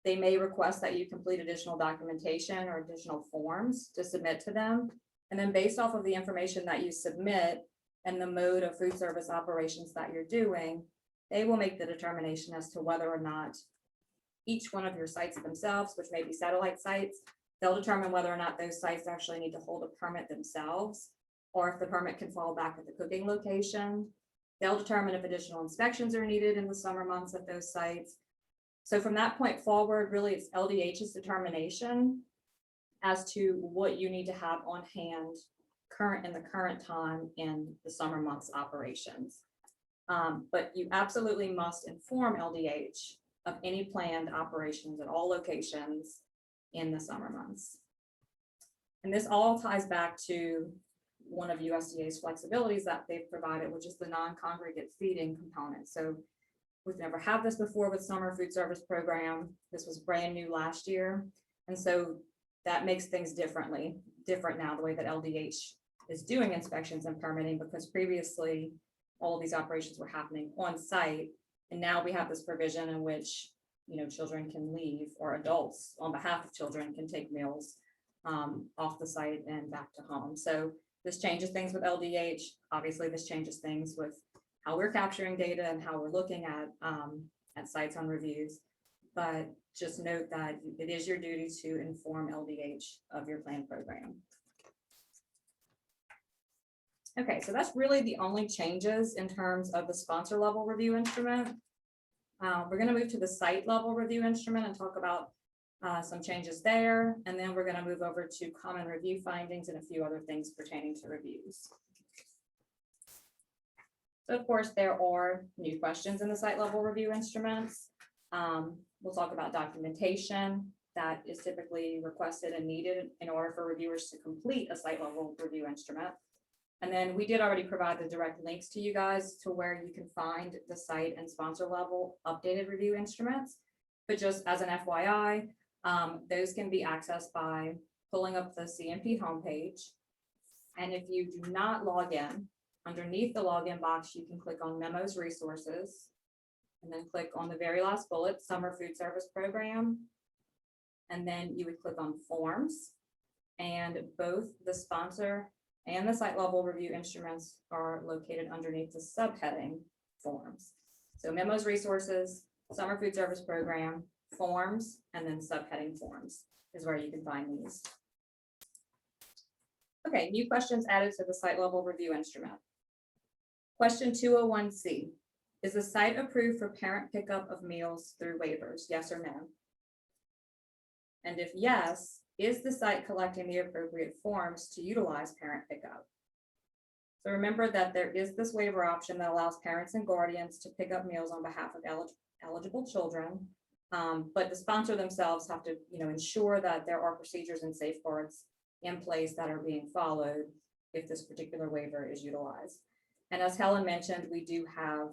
they may request that you complete additional documentation or additional forms to submit to them. And then based off of the information that you submit and the mode of food service operations that you're doing, they will make the determination as to whether or not each one of your sites themselves, which may be satellite sites, they'll determine whether or not those sites actually need to hold a permit themselves, or if the permit can fall back at the cooking location. They'll determine if additional inspections are needed in the summer months at those sites. So from that point forward, really it's LDH's determination as to what you need to have on hand in the current time in the summer months operations. But you absolutely must inform LDH of any planned operations at all locations in the summer months. And this all ties back to one of USDA's flexibilities that they've provided, which is the non-congregate feeding component. So we've never had this before with summer food service program. This was brand new last year. And so that makes things different now, the way that LDH is doing inspections and permitting, because previously all of these operations were happening on site. And now we have this provision in which, children can leave, or adults on behalf of children can take meals off the site and back to home. So this changes things with LDH. Obviously, this changes things with how we're capturing data and how we're looking at sites on reviews. But just note that it is your duty to inform LDH of your planned program. Okay, so that's really the only changes in terms of the sponsor level review instrument. We're gonna move to the site level review instrument and talk about some changes there. And then we're gonna move over to common review findings and a few other things pertaining to reviews. So of course, there are new questions in the site level review instruments. We'll talk about documentation that is typically requested and needed in order for reviewers to complete a site level review instrument. And then we did already provide the direct links to you guys to where you can find the site and sponsor level updated review instruments. But just as an FYI, those can be accessed by pulling up the CMP homepage. And if you do not log in, underneath the login box, you can click on Memos Resources and then click on the very last bullet, Summer Food Service Program. And then you would click on Forms, and both the sponsor and the site level review instruments are located underneath the subheading Forms. So Memos Resources, Summer Food Service Program, Forms, and then subheading Forms is where you can find these. Okay, new questions added to the site level review instrument. Question 201C, is the site approved for parent pickup of meals through waivers, yes or no? And if yes, is the site collecting the appropriate forms to utilize parent pickup? So remember that there is this waiver option that allows parents and guardians to pick up meals on behalf of eligible children. But the sponsor themselves have to, ensure that there are procedures and safeguards in place that are being followed if this particular waiver is utilized. And as Helen mentioned, we do have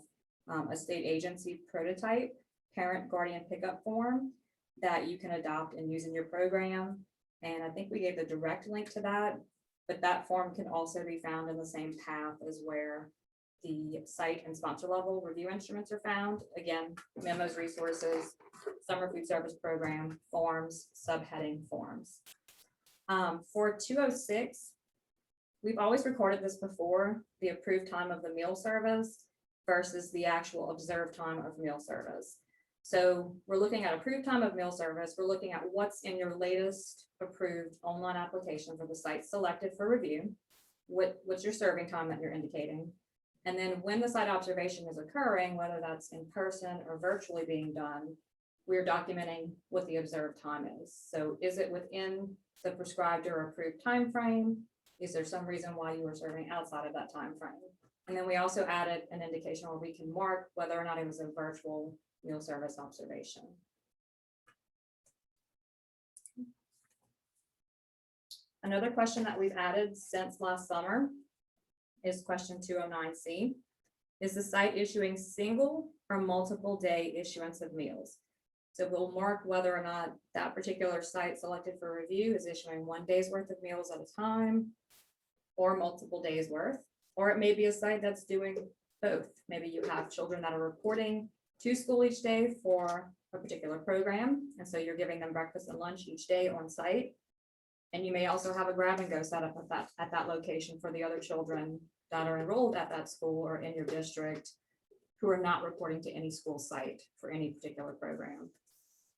a state agency prototype parent guardian pickup form that you can adopt and use in your program. And I think we gave the direct link to that, but that form can also be found in the same path as where the site and sponsor level review instruments are found. Again, Memos Resources, Summer Food Service Program, Forms, subheading Forms. For 206, we've always recorded this before, the approved time of the meal service versus the actual observed time of meal service. So we're looking at approved time of meal service. We're looking at what's in your latest approved online application for the site selected for review. What's your serving time that you're indicating? And then when the site observation is occurring, whether that's in person or virtually being done, we're documenting what the observed time is. So is it within the prescribed or approved time frame? Is there some reason why you were serving outside of that time frame? And then we also added an indication where we can mark whether or not it was a virtual meal service observation. Another question that we've added since last summer is question 209C. Is the site issuing single or multiple day issuance of meals? So we'll mark whether or not that particular site selected for review is issuing 1 day's worth of meals at a time or multiple days worth, or it may be a site that's doing both. Maybe you have children that are reporting to school each day for a particular program, and so you're giving them breakfast and lunch each day on site. And you may also have a grab and go set up at that location for the other children that are enrolled at that school or in your district who are not reporting to any school site for any particular program.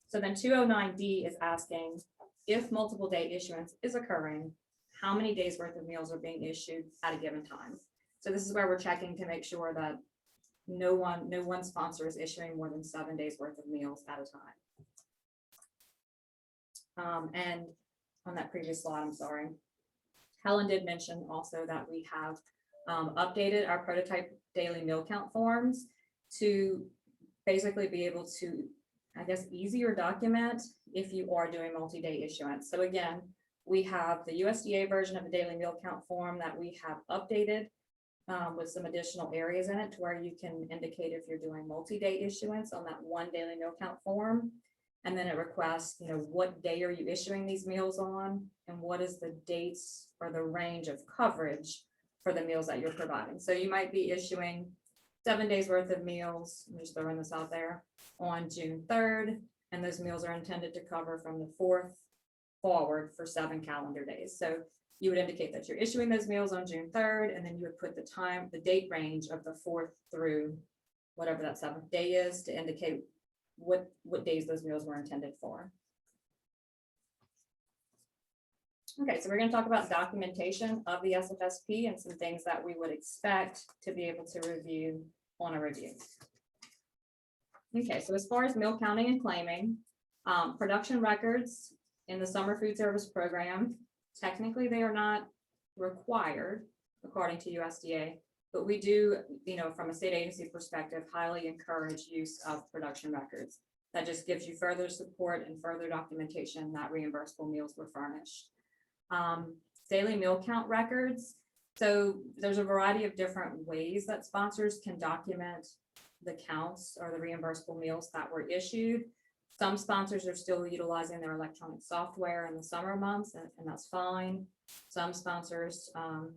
So then 209D is asking, if multiple day issuance is occurring, how many days worth of meals are being issued at a given time? So this is where we're checking to make sure that no one sponsor is issuing more than 7 days worth of meals at a time. And on that previous slide, I'm sorry, Helen did mention also that we have updated our prototype daily meal count forms to basically be able to, I guess, easier document if you are doing multi-day issuance. So again, we have the USDA version of the daily meal count form that we have updated with some additional areas in it to where you can indicate if you're doing multi-day issuance on that one daily meal count form. And then it requests, what day are you issuing these meals on and what is the dates or the range of coverage for the meals that you're providing. So you might be issuing 7 days worth of meals, I'm just throwing this out there, on June 3rd, and those meals are intended to cover from the 4th forward for 7 calendar days. So you would indicate that you're issuing those meals on June 3rd, and then you would put the date range of the 4th through whatever that 7th day is to indicate what days those meals were intended for. Okay, so we're going to talk about documentation of the SFSP and some things that we would expect to be able to review on a review. Okay, so as far as meal counting and claiming, production records in the summer food service program, technically they are not required according to USDA, but we do, from a state agency perspective, highly encourage use of production records. That just gives you further support and further documentation that reimbursable meals were furnished. Daily meal count records. So there's a variety of different ways that sponsors can document the counts or the reimbursable meals that were issued. Some sponsors are still utilizing their electronic software in the summer months, and that's fine. Some sponsors,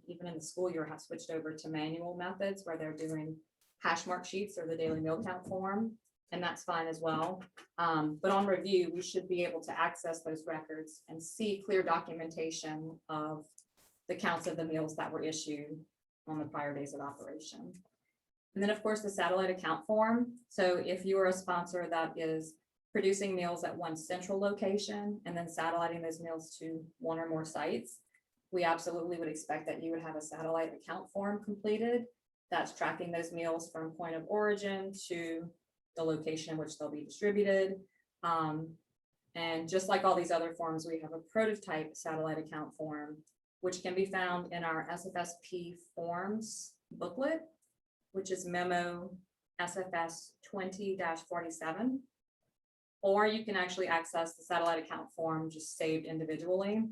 even in the school year, have switched over to manual methods where they're doing hash mark sheets or the daily meal count form, and that's fine as well. But on review, we should be able to access those records and see clear documentation of the counts of the meals that were issued on the prior days of operation. And then, of course, the satellite account form. So if you are a sponsor that is producing meals at one central location and then satelliting those meals to one or more sites, we absolutely would expect that you would have a satellite account form completed that's tracking those meals from point of origin to the location in which they'll be distributed. And just like all these other forms, we have a prototype satellite account form, which can be found in our SFSP forms booklet, which is memo SFS 20-47. Or you can actually access the satellite account form just saved individually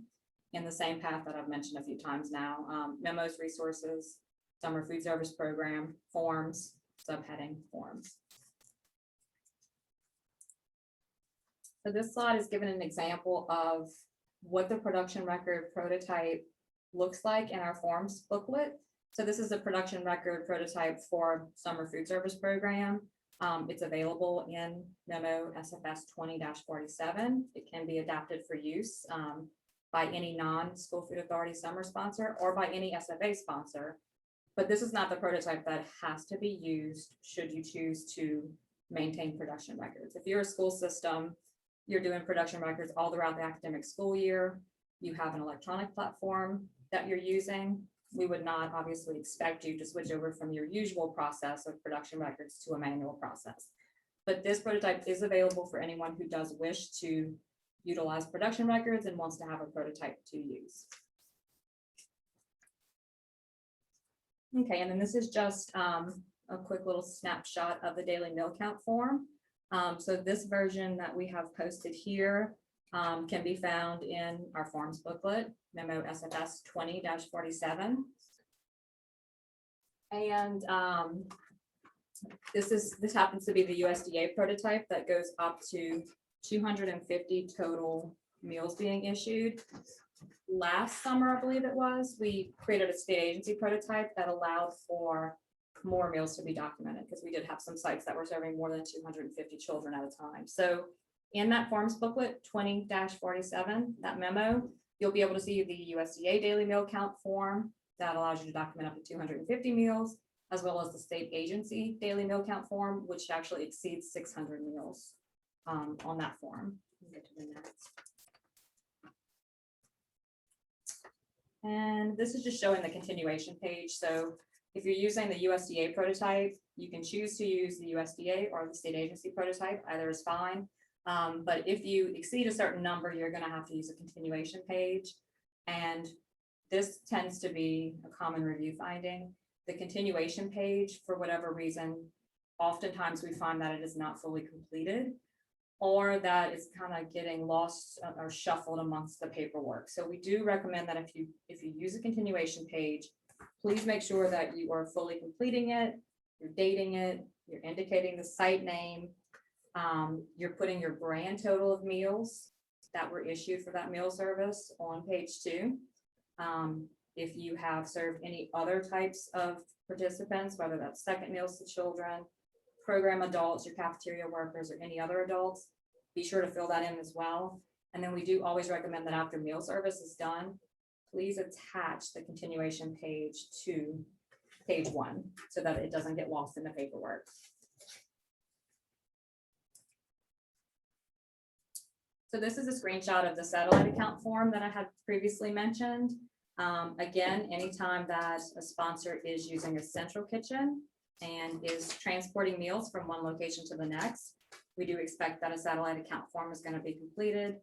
in the same path that I've mentioned a few times now. Memos, resources, summer food service program, forms, subheading forms. So this slide is given an example of what the production record prototype looks like in our forms booklet. So this is a production record prototype for summer food service program. It's available in memo SFS 20-47. It can be adapted for use by any non-school food authority summer sponsor or by any SFA sponsor. But this is not the prototype that has to be used should you choose to maintain production records. If you're a school system, you're doing production records all throughout the academic school year, you have an electronic platform that you're using, we would not obviously expect you to switch over from your usual process of production records to a manual process. But this prototype is available for anyone who does wish to utilize production records and wants to have a prototype to use. Okay, and then this is just a quick little snapshot of the daily meal count form. So this version that we have posted here can be found in our forms booklet, memo SFS 20-47. And this happens to be the USDA prototype that goes up to 250 total meals being issued. Last summer, I believe it was, we created a state agency prototype that allowed for more meals to be documented because we did have some sites that were serving more than 250 children at a time. So in that forms booklet 20-47, that memo, you'll be able to see the USDA daily meal count form that allows you to document up to 250 meals, as well as the state agency daily meal count form, which actually exceeds 600 meals on that form. We'll get to the next. And this is just showing the continuation page. So if you're using the USDA prototype, you can choose to use the USDA or the state agency prototype, either is fine. But if you exceed a certain number, you're going to have to use a continuation page. And this tends to be a common review finding. The continuation page, for whatever reason, oftentimes we find that it is not fully completed or that it's kind of getting lost or shuffled amongst the paperwork. So we do recommend that if you use a continuation page, please make sure that you are fully completing it, you're dating it, you're indicating the site name, you're putting your grand total of meals that were issued for that meal service on page 2. If you have served any other types of participants, whether that's second meals to children, program adults, your cafeteria workers, or any other adults, be sure to fill that in as well. And then we do always recommend that after meal service is done, please attach the continuation page to page 1 so that it doesn't get lost in the paperwork. So this is a screenshot of the satellite account form that I had previously mentioned. Again, anytime that a sponsor is using a central kitchen and is transporting meals from one location to the next, we do expect that a satellite account form is going to be completed.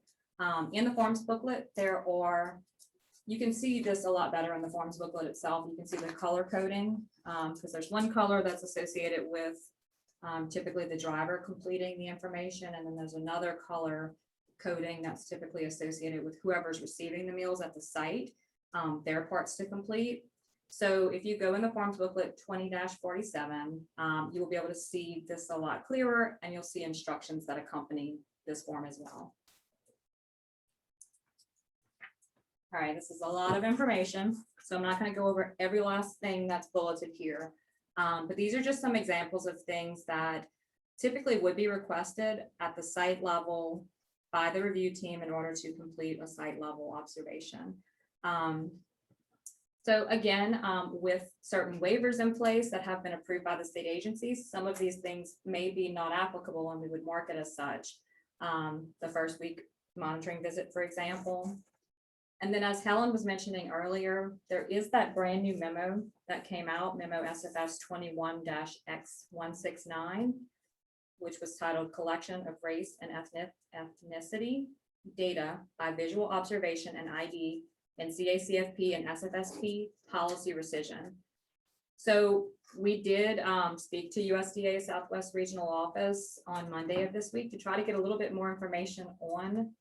In the forms booklet, you can see this a lot better in the forms booklet itself. You can see the color coding, because there's one color that's associated with typically the driver completing the information, and then there's another color coding that's typically associated with whoever's receiving the meals at the site, their parts to complete. So if you go in the forms booklet 20-47, you will be able to see this a lot clearer, and you'll see instructions that accompany this form as well. All right, this is a lot of information, so I'm not going to go over every last thing that's bulleted here. But these are just some examples of things that typically would be requested at the site level by the review team in order to complete a site level observation. So again, with certain waivers in place that have been approved by the state agencies, some of these things may be not applicable, and we would mark it as such. The first week monitoring visit, for example. And then, as Helen was mentioning earlier, there is that brand new memo that came out, memo SFS 21-X169, which was titled Collection of Race and Ethnicity Data by Visual Observation and ID in CACFP and SFSP Policy Rescission. So we did speak to USDA Southwest Regional Office on Monday of this week to try to get a little bit more information on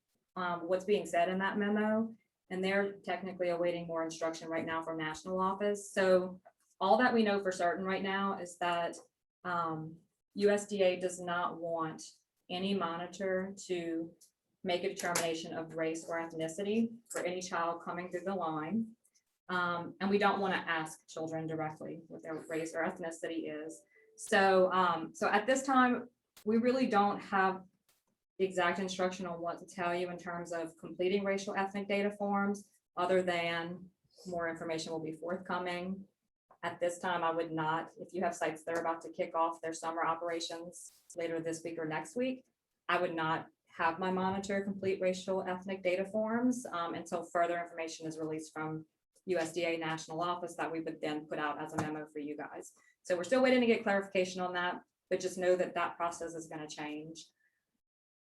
what's being said in that memo. And they're technically awaiting more instruction right now from national office. So all that we know for certain right now is that USDA does not want any monitor to make a determination of race or ethnicity for any child coming through the line. And we don't want to ask children directly what their race or ethnicity is. So, so at this time, we really don't have the exact instruction on what to tell you in terms of completing racial ethnic data forms, other than more information will be forthcoming. At this time, I would not, if you have sites that are about to kick off their summer operations later this week or next week, I would not have my monitor complete racial ethnic data forms until further information is released from USDA national office that we would then put out as a memo for you guys. So we're still waiting to get clarification on that, but just know that that process is going to change.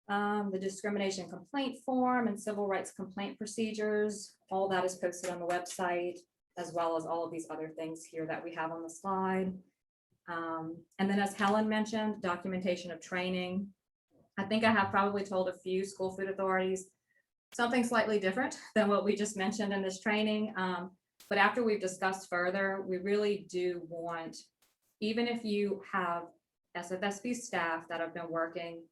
The discrimination complaint form and civil rights complaint procedures, all that is posted on the website, as well as all of these other things here that we have on the slide. And then, as Helen mentioned, documentation of training. I think I have probably told a few school food authorities something slightly different than what we just mentioned in this training. But after we've discussed further, we really do want, even if you have SFSP staff that have been working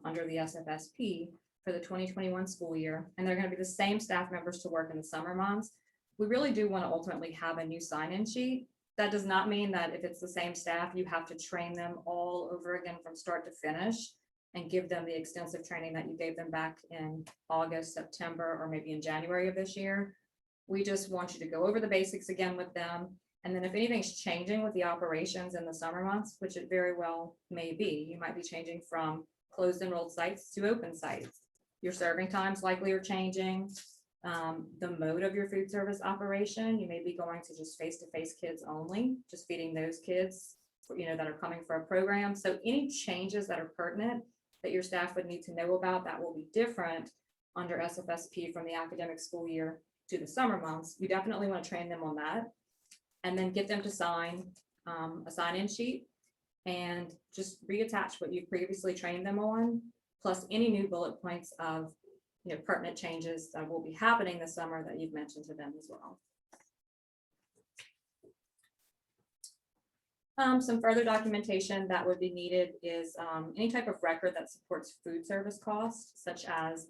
under the SFSP for the 2021 school year, and they're going to be the same staff members to work in the summer months, we really do want to ultimately have a new sign-in sheet. That does not mean that if it's the same staff, you have to train them all over again from start to finish and give them the extensive training that you gave them back in August, September, or maybe in January of this year. We just want you to go over the basics again with them. And then if anything's changing with the operations in the summer months, which it very well may be, you might be changing from closed enrolled sites to open sites. Your serving times likely are changing. The mode of your food service operation, you may be going to just face-to-face kids only, just feeding those kids, that are coming for a program. So any changes that are pertinent that your staff would need to know about that will be different under SFSP from the academic school year to the summer months. You definitely want to train them on that, and then get them to sign a sign-in sheet and just reattach what you previously trained them on, plus any new bullet points of pertinent changes that will be happening this summer that you've mentioned to them as well. Some further documentation that would be needed is any type of record that supports food service costs, such as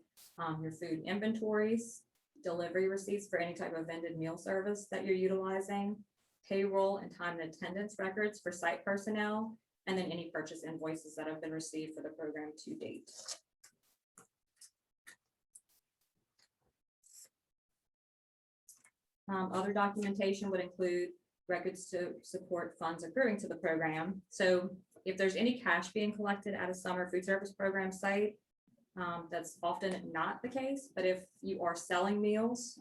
your food inventories, delivery receipts for any type of vended meal service that you're utilizing, payroll and time and attendance records for site personnel, and then any purchase invoices that have been received for the program to date. Other documentation would include records to support funds accruing to the program. So if there's any cash being collected at a summer food service program site, That's often not the case, but if you are selling meals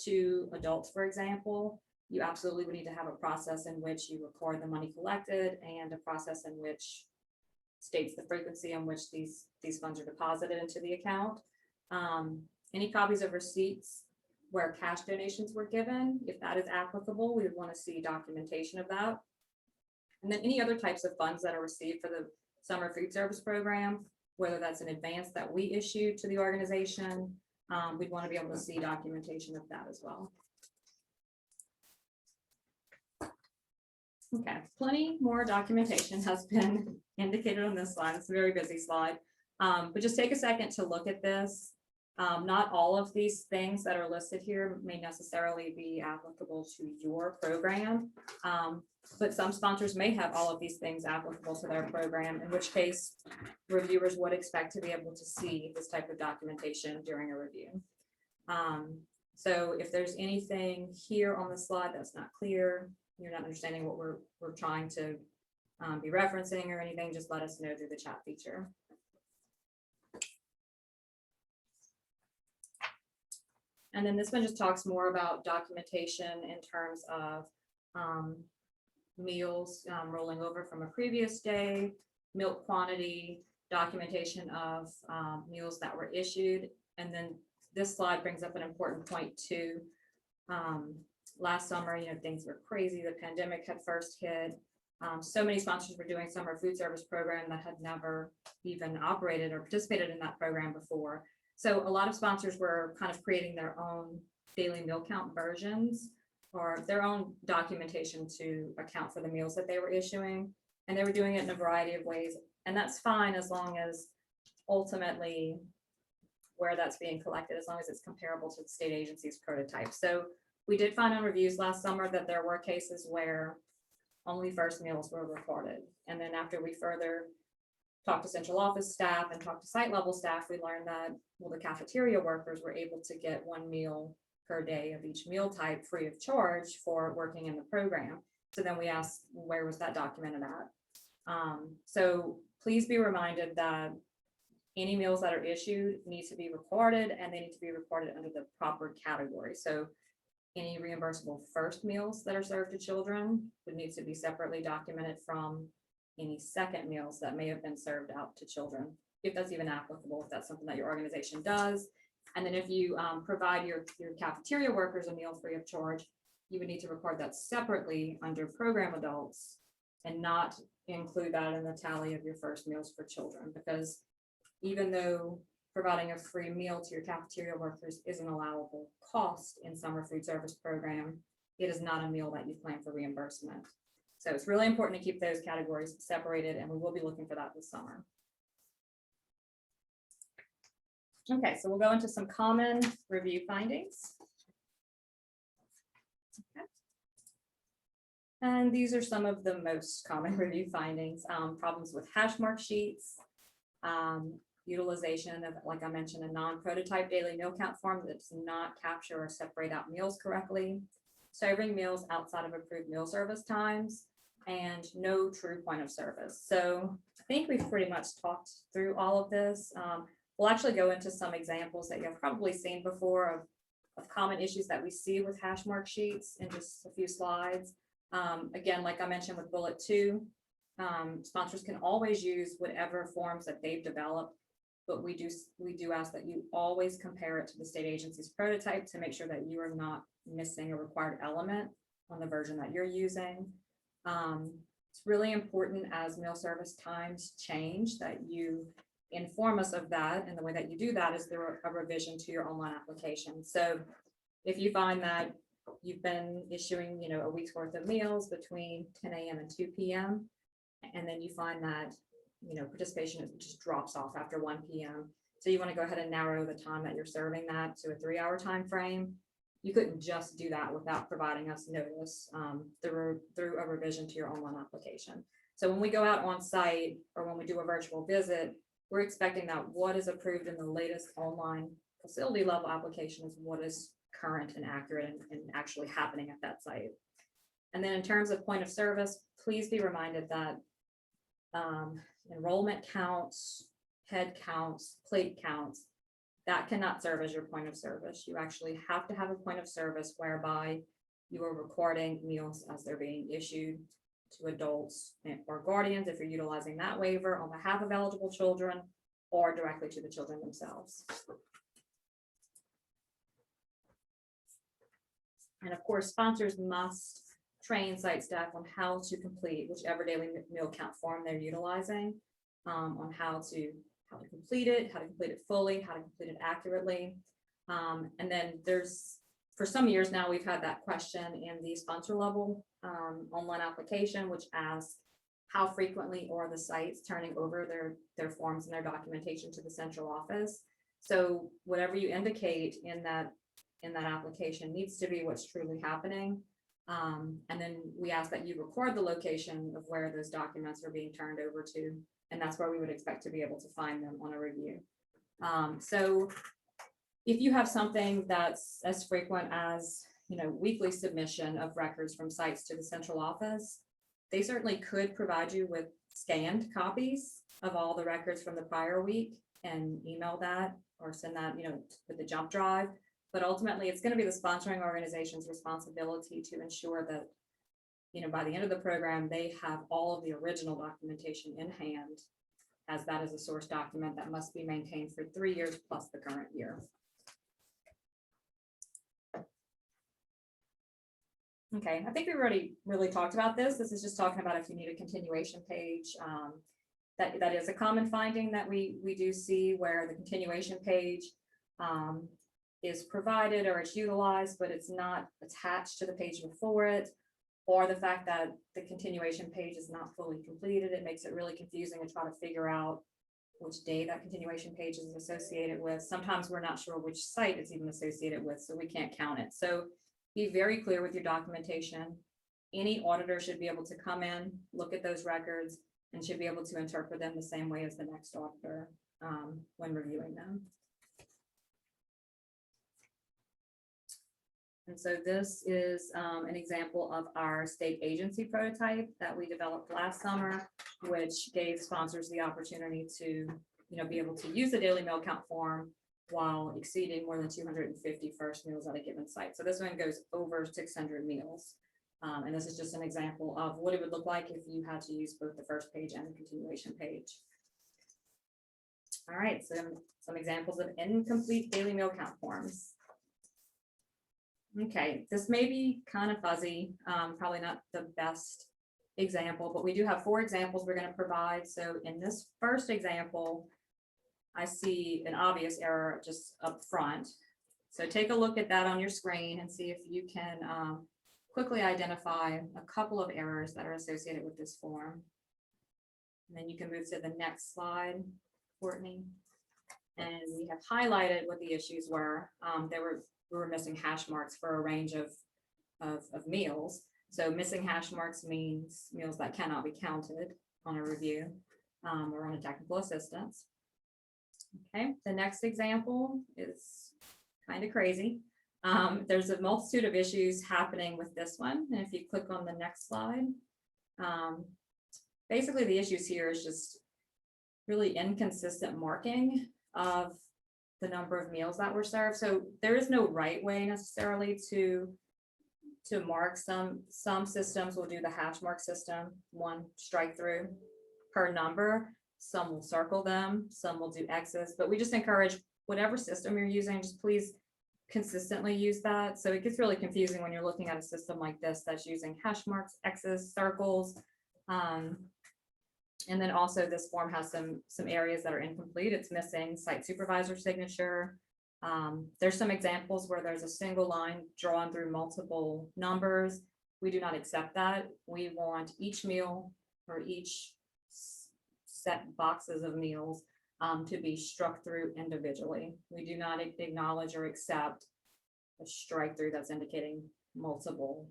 to adults, for example, you absolutely would need to have a process in which you record the money collected and a process in which states the frequency in which these funds are deposited into the account. Any copies of receipts where cash donations were given, if that is applicable, we would want to see documentation of that. And then any other types of funds that are received for the summer food service program, whether that's an advance that we issue to the organization, we'd want to be able to see documentation of that as well. Okay, plenty more documentation has been indicated on this slide. It's a very busy slide, but just take a second to look at this. Not all of these things that are listed here may necessarily be applicable to your program, but some sponsors may have all of these things applicable to their program, in which case reviewers would expect to be able to see this type of documentation during a review. So if there's anything here on the slide that's not clear, you're not understanding what we're trying to be referencing or anything, just let us know through the chat feature. And then this one just talks more about documentation in terms of meals rolling over from a previous day, milk quantity, documentation of meals that were issued. And then this slide brings up an important point too. Last summer, things were crazy. The pandemic had first hit. So many sponsors were doing summer food service program that had never even operated or participated in that program before. So a lot of sponsors were kind of creating their own daily meal count versions or their own documentation to account for the meals that they were issuing. And they were doing it in a variety of ways. And that's fine as long as ultimately where that's being collected, as long as it's comparable to the state agency's prototype. So we did find on reviews last summer that there were cases where only first meals were recorded. And then after we further talked to central office staff and talked to site level staff, we learned that, well, the cafeteria workers were able to get 1 meal per day of each meal type free of charge for working in the program. So then we asked, where was that documented at? So please be reminded that any meals that are issued need to be recorded, and they need to be recorded under the proper category. So any reimbursable first meals that are served to children would need to be separately documented from any second meals that may have been served out to children, if that's even applicable, if that's something that your organization does. And then if you provide your cafeteria workers a meal free of charge, you would need to record that separately under program adults and not include that in the tally of your first meals for children, because even though providing a free meal to your cafeteria workers is an allowable cost in summer food service program, it is not a meal that you plan for reimbursement. So it's really important to keep those categories separated, and we will be looking for that this summer. Okay, so we'll go into some common review findings. Okay. And these are some of the most common review findings. Problems with hash mark sheets, utilization of, like I mentioned, a non-prototype daily meal count form that does not capture or separate out meals correctly, serving meals outside of approved meal service times, and no true point of service. So I think we've pretty much talked through all of this. We'll actually go into some examples that you've probably seen before of common issues that we see with hash mark sheets in just a few slides. Again, like I mentioned with bullet 2, sponsors can always use whatever forms that they've developed, but we do ask that you always compare it to the state agency's prototype to make sure that you are not missing a required element on the version that you're using. It's really important as meal service times change that you inform us of that, and the way that you do that is through a revision to your online application. So if you find that you've been issuing, a week's worth of meals between 10 a.m. and 2 p.m., and then you find that, participation just drops off after 1 p.m. So you want to go ahead and narrow the time that you're serving that to a 3-hour time frame. You couldn't just do that without providing us notice through a revision to your online application. So when we go out on site or when we do a virtual visit, we're expecting that what is approved in the latest online facility level application is what is current and accurate and actually happening at that site. And then in terms of point of service, please be reminded that enrollment counts, head counts, plate counts, that cannot serve as your point of service. You actually have to have a point of service whereby you are recording meals as they're being issued to adults or guardians if you're utilizing that waiver on behalf of eligible children or directly to the children themselves. And of course, sponsors must train site staff on how to complete whichever daily meal count form they're utilizing, on how to complete it, how to complete it fully, how to complete it accurately. And then for some years now, we've had that question in the sponsor level online application, which asks how frequently are the sites turning over their forms and their documentation to the central office. So whatever you indicate in that application needs to be what's truly happening. And then we ask that you record the location of where those documents are being turned over to, and that's where we would expect to be able to find them on a review. So if you have something that's as frequent as, weekly submission of records from sites to the central office, they certainly could provide you with scanned copies of all the records from the prior week and email that or send that, with the jump drive. But ultimately, it's going to be the sponsoring organization's responsibility to ensure that, by the end of the program, they have all of the original documentation in hand, as that is a source document that must be maintained for 3 years plus the current year. Okay, I think we already really talked about this. This is just talking about if you need a continuation page. That is a common finding that we do see, where the continuation page is provided or it's utilized, but it's not attached to the page before it, or the fact that the continuation page is not fully completed. It makes it really confusing to try to figure out which day that continuation page is associated with. Sometimes we're not sure which site it's even associated with, so we can't count it. So be very clear with your documentation. Any auditor should be able to come in, look at those records, and should be able to interpret them the same way as the next auditor when reviewing them. And so this is an example of our state agency prototype that we developed last summer, which gave sponsors the opportunity to, be able to use the daily meal count form while exceeding more than 250 first meals at a given site. So this one goes over 600 meals. And this is just an example of what it would look like if you had to use both the first page and the continuation page. All right, so some examples of incomplete daily meal count forms. Okay, this may be kind of fuzzy, probably not the best example, but we do have 4 examples we're going to provide. So in this first example, I see an obvious error just up front. So take a look at that on your screen and see if you can quickly identify a couple of errors that are associated with this form. And then you can move to the next slide, Courtney. And we have highlighted what the issues were. We were missing hash marks for a range of meals. So missing hash marks means meals that cannot be counted on a review or on a technical assistance. Okay, the next example is kind of crazy. There's a multitude of issues happening with this one. And if you click on the next slide, basically the issues here is just really inconsistent marking of the number of meals that were served. So there is no right way necessarily to mark. Some systems will do the hash mark system, 1 strike through per number. Some will circle them, some will do X's, but we just encourage whatever system you're using, just please consistently use that. So it gets really confusing when you're looking at a system like this that's using hash marks, X's, circles. And then also this form has some areas that are incomplete. It's missing site supervisor signature. There's some examples where there's a single line drawn through multiple numbers. We do not accept that. We want each meal or each set boxes of meals to be struck through individually. We do not acknowledge or accept a strike through that's indicating multiple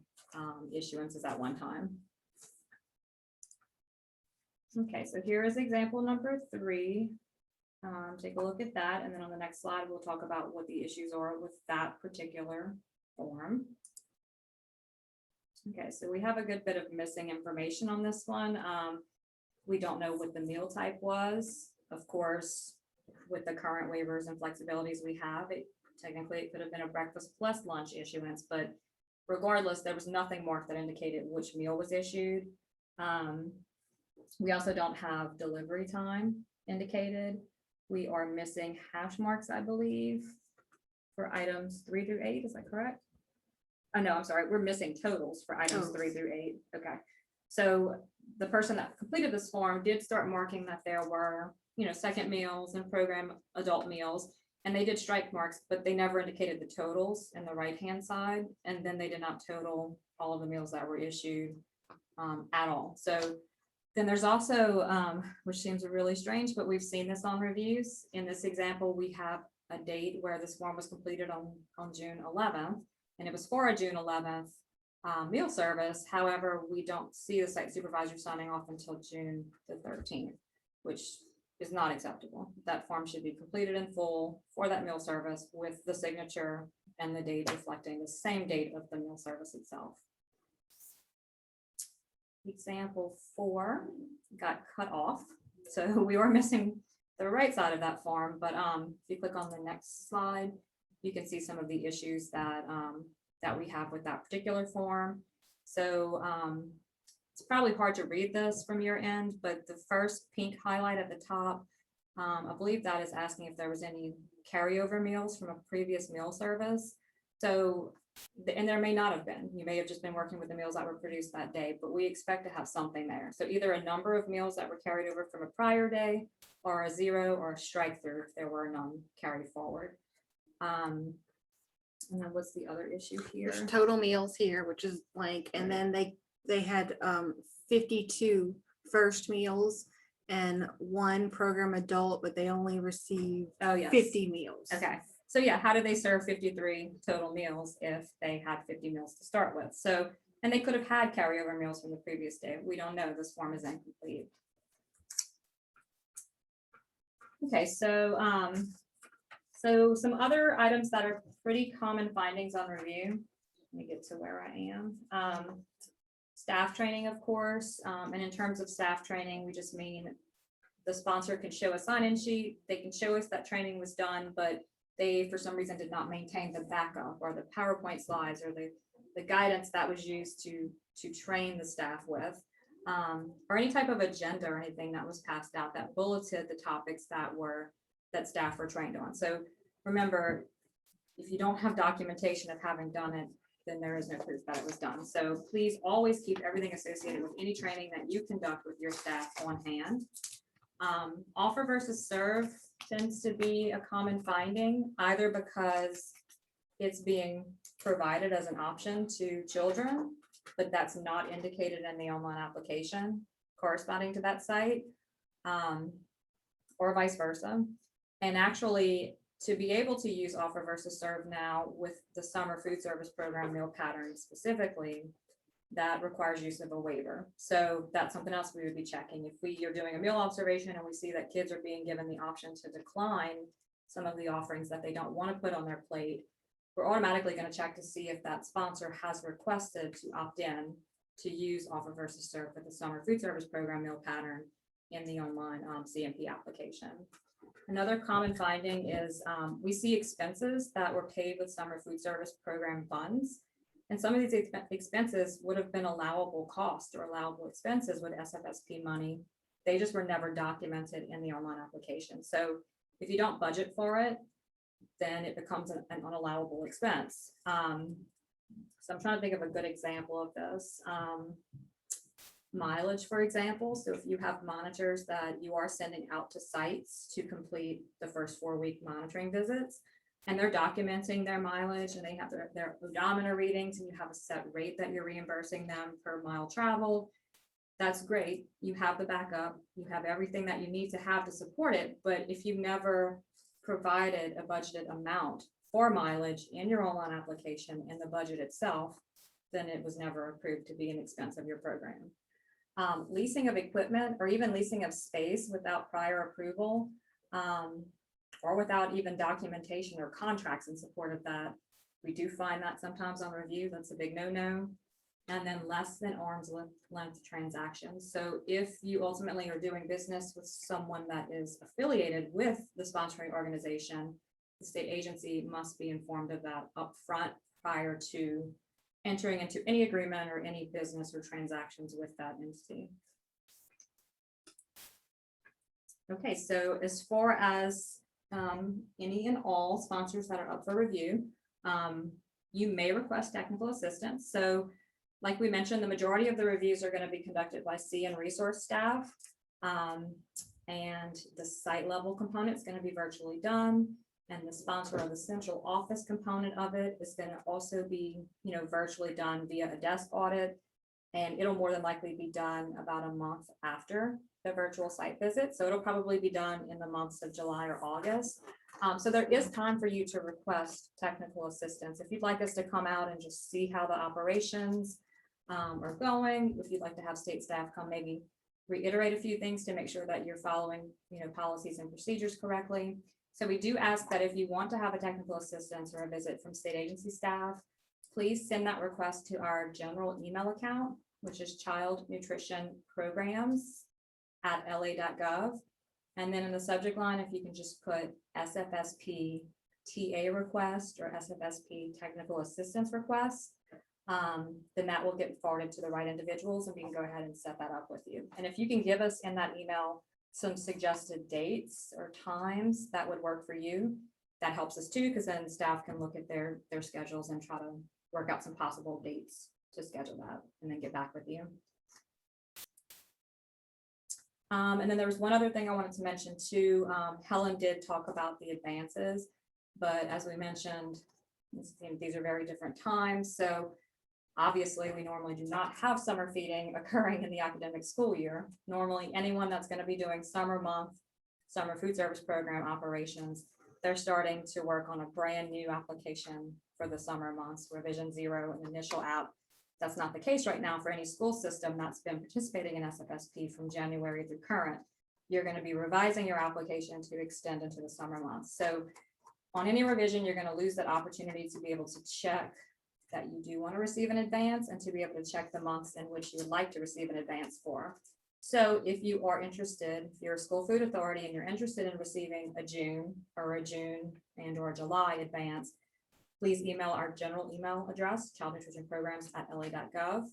issuances at one time. Okay, so here is example number 3. Take a look at that, and then on the next slide, we'll talk about what the issues are with that particular form. Okay, so we have a good bit of missing information on this one. We don't know what the meal type was. Of course, with the current waivers and flexibilities we have, technically it could have been a breakfast plus lunch issuance, but regardless, there was nothing marked that indicated which meal was issued. We also don't have delivery time indicated. We are missing hash marks, I believe, for items 3 through 8. Is that correct? Oh, no, I'm sorry. We're missing totals for items 3 through 8. Okay. So the person that completed this form did start marking that there were, second meals and program adult meals, and they did strike marks, but they never indicated the totals in the right-hand side. And then they did not total all of the meals that were issued at all. So then there's also, which seems really strange, but we've seen this on reviews. In this example, we have a date where this form was completed on June 11th, and it was for a June 11th meal service. However, we don't see the site supervisor signing off until June the 13th, which is not acceptable. That form should be completed in full for that meal service with the signature and the date reflecting the same date of the meal service itself. Example 4 got cut off, so we were missing the right side of that form. But if you click on the next slide, you can see some of the issues that we have with that particular form. So it's probably hard to read this from your end, but the first pink highlight at the top, I believe that is asking if there was any carryover meals from a previous meal service. So, and there may not have been. You may have just been working with the meals that were produced that day, but we expect to have something there. So either a number of meals that were carried over from a prior day, or a 0 or a strike through if there were none carried forward. And then what's the other issue here? There's total meals here, which is blank, and then they had 52 first meals and 1 program adult, but they only received 50 meals. Okay, so yeah, how do they serve 53 total meals if they had 50 meals to start with? So, and they could have had carryover meals from the previous day. We don't know. This form is incomplete. Okay, so some other items that are pretty common findings on review. Let me get to where I am. Staff training, of course, and in terms of staff training, we just mean the sponsor can show a sign-in sheet. They can show us that training was done, but they, for some reason, did not maintain the backup or the PowerPoint slides or the guidance that was used to train the staff with, or any type of agenda or anything that was passed out that bulleted the topics that staff were trained on. So remember, if you don't have documentation of having done it, then there is no proof that it was done. So please always keep everything associated with any training that you conduct with your staff on hand. Offer versus serve tends to be a common finding, either because it's being provided as an option to children, but that's not indicated in the online application corresponding to that site, or vice versa. And actually, to be able to use offer versus serve now with the summer food service program meal pattern specifically, that requires use of a waiver. So that's something else we would be checking. If we are doing a meal observation and we see that kids are being given the option to decline some of the offerings that they don't want to put on their plate, we're automatically going to check to see if that sponsor has requested to opt in to use offer versus serve with the summer food service program meal pattern in the online CMP application. Another common finding is we see expenses that were paid with summer food service program funds. And some of these expenses would have been allowable costs or allowable expenses with SFSP money. They just were never documented in the online application. So if you don't budget for it, then it becomes an unallowable expense. So I'm trying to think of a good example of this. Mileage, for example. So if you have monitors that you are sending out to sites to complete the first 4-week monitoring visits, and they're documenting their mileage and they have their odometer readings, and you have a set rate that you're reimbursing them per mile traveled, that's great. You have the backup, you have everything that you need to have to support it. But if you never provided a budgeted amount for mileage in your online application in the budget itself, then it was never approved to be an expense of your program. Leasing of equipment or even leasing of space without prior approval, or without even documentation or contracts in support of that. We do find that sometimes on review. That's a big no-no. and then less than arm's length transactions. So if you ultimately are doing business with someone that is affiliated with the sponsoring organization, the state agency must be informed of that upfront prior to entering into any agreement or any business or transactions with that entity. Okay, so as far as any and all sponsors that are up for review, you may request technical assistance. So like we mentioned, the majority of the reviews are going to be conducted by CN resource staff. And the site level component is going to be virtually done. And the sponsor of the central office component of it is going to also be, virtually done via a desk audit. And it'll more than likely be done about a month after the virtual site visit. So it'll probably be done in the months of July or August. So there is time for you to request technical assistance. If you'd like us to come out and just see how the operations are going, if you'd like to have state staff come maybe reiterate a few things to make sure that you're following, policies and procedures correctly. So we do ask that if you want to have a technical assistance or a visit from state agency staff, please send that request to our general email account, which is childnutritionprograms@la.gov. And then in the subject line, if you can just put SFSP TA request or SFSP technical assistance request, then that will get forwarded to the right individuals and we can go ahead and set that up with you. And if you can give us in that email some suggested dates or times that would work for you, that helps us too, because then staff can look at their schedules and try to work out some possible dates to schedule that and then get back with you. And then there was one other thing I wanted to mention too. Helen did talk about the advances, but as we mentioned, these are very different times. So obviously we normally do not have summer feeding occurring in the academic school year. Normally anyone that's going to be doing summer month, summer food service program operations, they're starting to work on a brand new application for the summer months, revision 0 and initial app. That's not the case right now for any school system that's been participating in SFSP from January through current. You're going to be revising your application to extend into the summer months. So on any revision, you're going to lose that opportunity to be able to check that you do want to receive an advance and to be able to check the months in which you would like to receive an advance for. So if you are interested, if you're a school food authority and you're interested in receiving a June and or July advance, please email our general email address, childnutritionprograms@la.gov.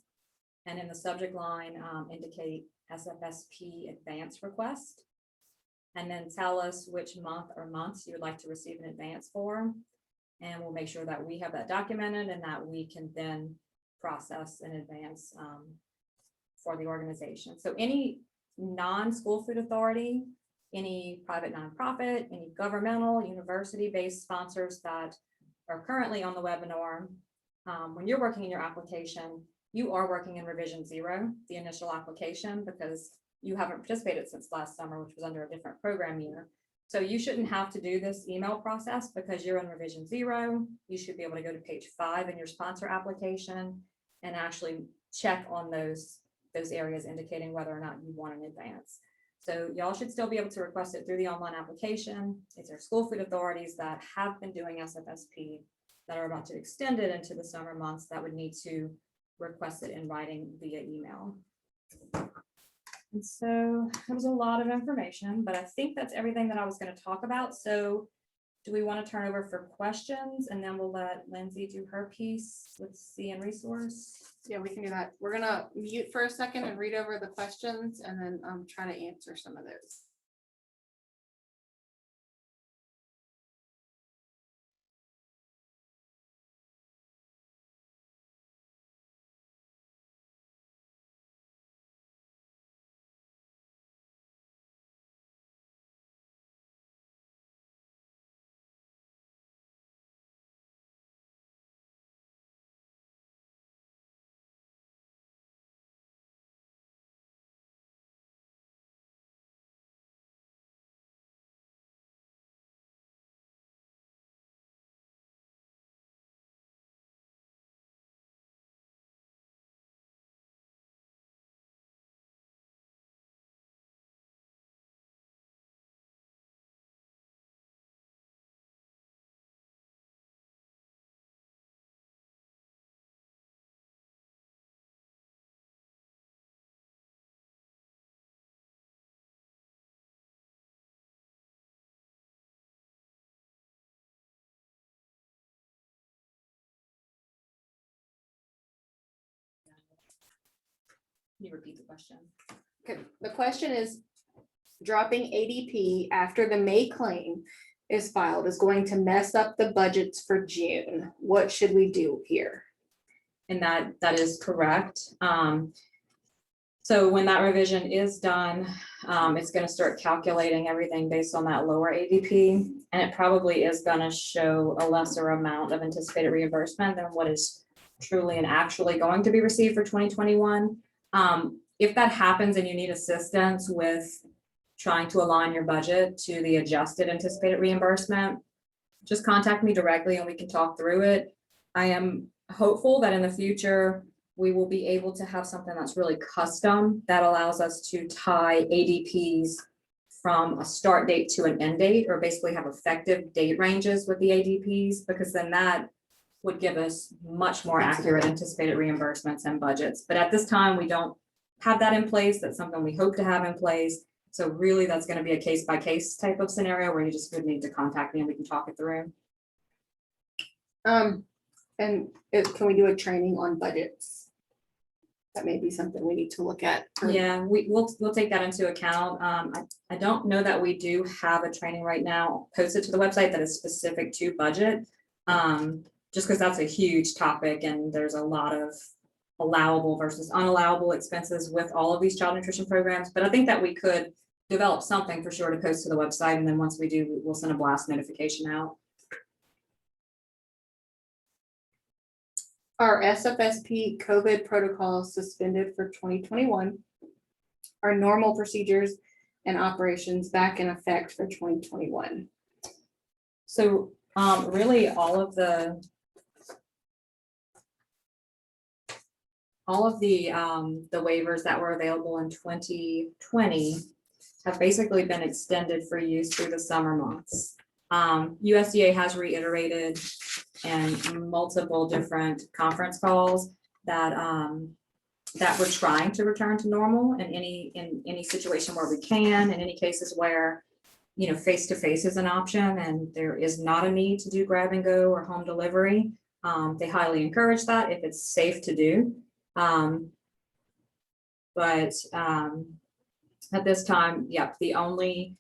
And in the subject line, indicate SFSP advance request. And then tell us which month or months you would like to receive an advance for. And we'll make sure that we have that documented and that we can then process in advance for the organization. So any non-school food authority, any private nonprofit, any governmental, university-based sponsors that are currently on the webinar, when you're working in your application, you are working in revision 0, the initial application, because you haven't participated since last summer, which was under a different program year. So you shouldn't have to do this email process because you're in revision 0. You should be able to go to page 5 in your sponsor application and actually check on those areas indicating whether or not you want an advance. So y'all should still be able to request it through the online application. It's our school food authorities that have been doing SFSP that are about to extend it into the summer months that would need to request it in writing via email. And so that was a lot of information, but I think that's everything that I was going to talk about. So do we want to turn over for questions and then we'll let Lindsay do her piece with CN resource? Yeah, we can do that. We're gonna mute for a second and read over the questions and then try to answer some of those. you repeat the question? Okay, the question is, dropping ADP after the May claim is filed is going to mess up the budgets for June. What should we do here? And that is correct. So when that revision is done, it's going to start calculating everything based on that lower ADP. And it probably is going to show a lesser amount of anticipated reimbursement than what is truly and actually going to be received for 2021. If that happens and you need assistance with trying to align your budget to the adjusted anticipated reimbursement, just contact me directly and we can talk through it. I am hopeful that in the future, we will be able to have something that's really custom that allows us to tie ADPs from a start date to an end date, or basically have effective date ranges with the ADPs, because then that would give us much more accurate anticipated reimbursements and budgets. But at this time, we don't have that in place. That's something we hope to have in place. So really, that's going to be a case by case type of scenario where you just would need to contact me and we can talk it through. Can we do a training on budgets? That may be something we need to look at. Yeah, we'll take that into account. I don't know that we do have a training right now posted to the website that is specific to budget. Just because that's a huge topic and there's a lot of allowable versus unallowable expenses with all of these child nutrition programs. But I think that we could develop something for sure to post to the website. And then once we do, we'll send a blast notification out. Our SFSP COVID protocols suspended for 2021. Our normal procedures and operations back in effect for 2021. So really all of the waivers that were available in 2020 have basically been extended for use through the summer months. USDA has reiterated in multiple different conference calls that that we're trying to return to normal in any situation where we can, in any cases where, you know, face-to-face is an option and there is not a need to do grab and go or home delivery. They highly encourage that if it's safe to do. But at this time, yep, the only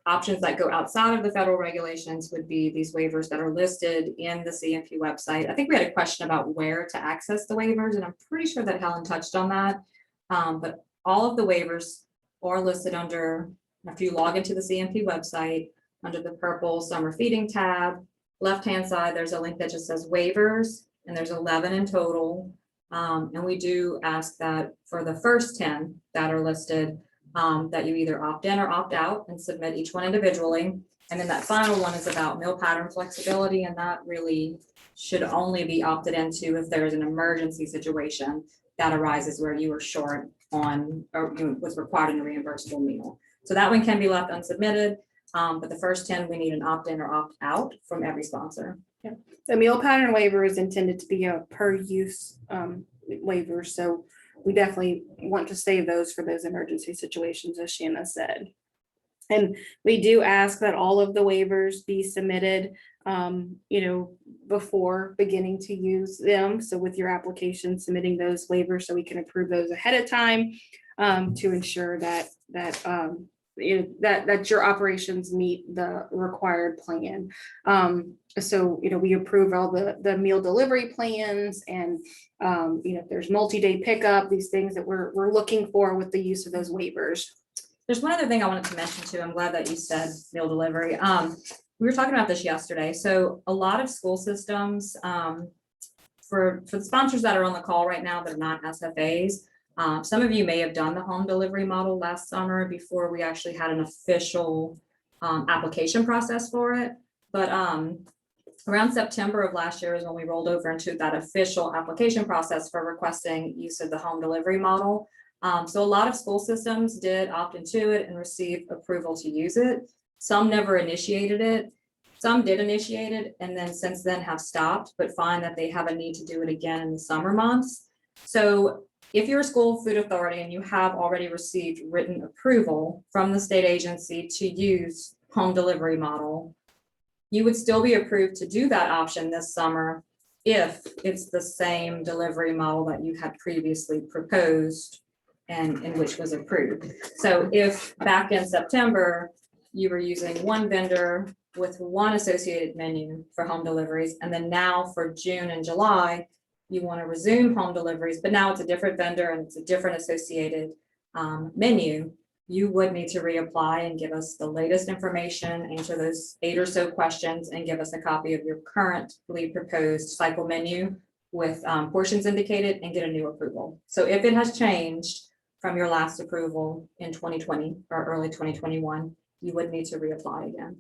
options that go outside of the federal regulations would be these waivers that are listed in the CMP website. I think we had a question about where to access the waivers, and I'm pretty sure that Helen touched on that. But all of the waivers are listed under, if you log into the CMP website, under the purple summer feeding tab, left-hand side, there's a link that just says waivers, and there's 11 in total. And we do ask that for the first 10 that are listed, that you either opt in or opt out and submit each one individually. And then that final one is about meal pattern flexibility, and that really should only be opted into if there's an emergency situation that arises where you are short on or was required in a reimbursable meal. So that one can be left unsubmitted, but the first 10 we need an opt-in or opt-out from every sponsor. Yeah. The meal pattern waiver is intended to be a per use waiver, so we definitely want to save those for those emergency situations, as Shanna said. And we do ask that all of the waivers be submitted, before beginning to use them. So with your application, submitting those waivers so we can approve those ahead of time to ensure that your operations meet the required plan. So we approve all the meal delivery plans, and if there's multi-day pickup, these things that we're looking for with the use of those waivers. There's one other thing I wanted to mention too. I'm glad that you said meal delivery. We were talking about this yesterday. So a lot of school systems, for the sponsors that are on the call right now that are not SFAs, some of you may have done the home delivery model last summer before we actually had an official application process for it. But around September of last year is when we rolled over into that official application process for requesting use of the home delivery model. So a lot of school systems did opt into it and receive approval to use it. Some never initiated it. Some did initiate it and then since then have stopped, but find that they have a need to do it again in the summer months. So if you're a school food authority and you have already received written approval from the state agency to use home delivery model, you would still be approved to do that option this summer if it's the same delivery model that you had previously proposed and in which was approved. So if back in September, you were using one vendor with one associated menu for home deliveries, and then now for June and July, you want to resume home deliveries, but now it's a different vendor and it's a different associated menu, you would need to reapply and give us the latest information, answer those 8 or so questions, and give us a copy of your currently proposed cycle menu with portions indicated and get a new approval. So if it has changed from your last approval in 2020 or early 2021, you would need to reapply again.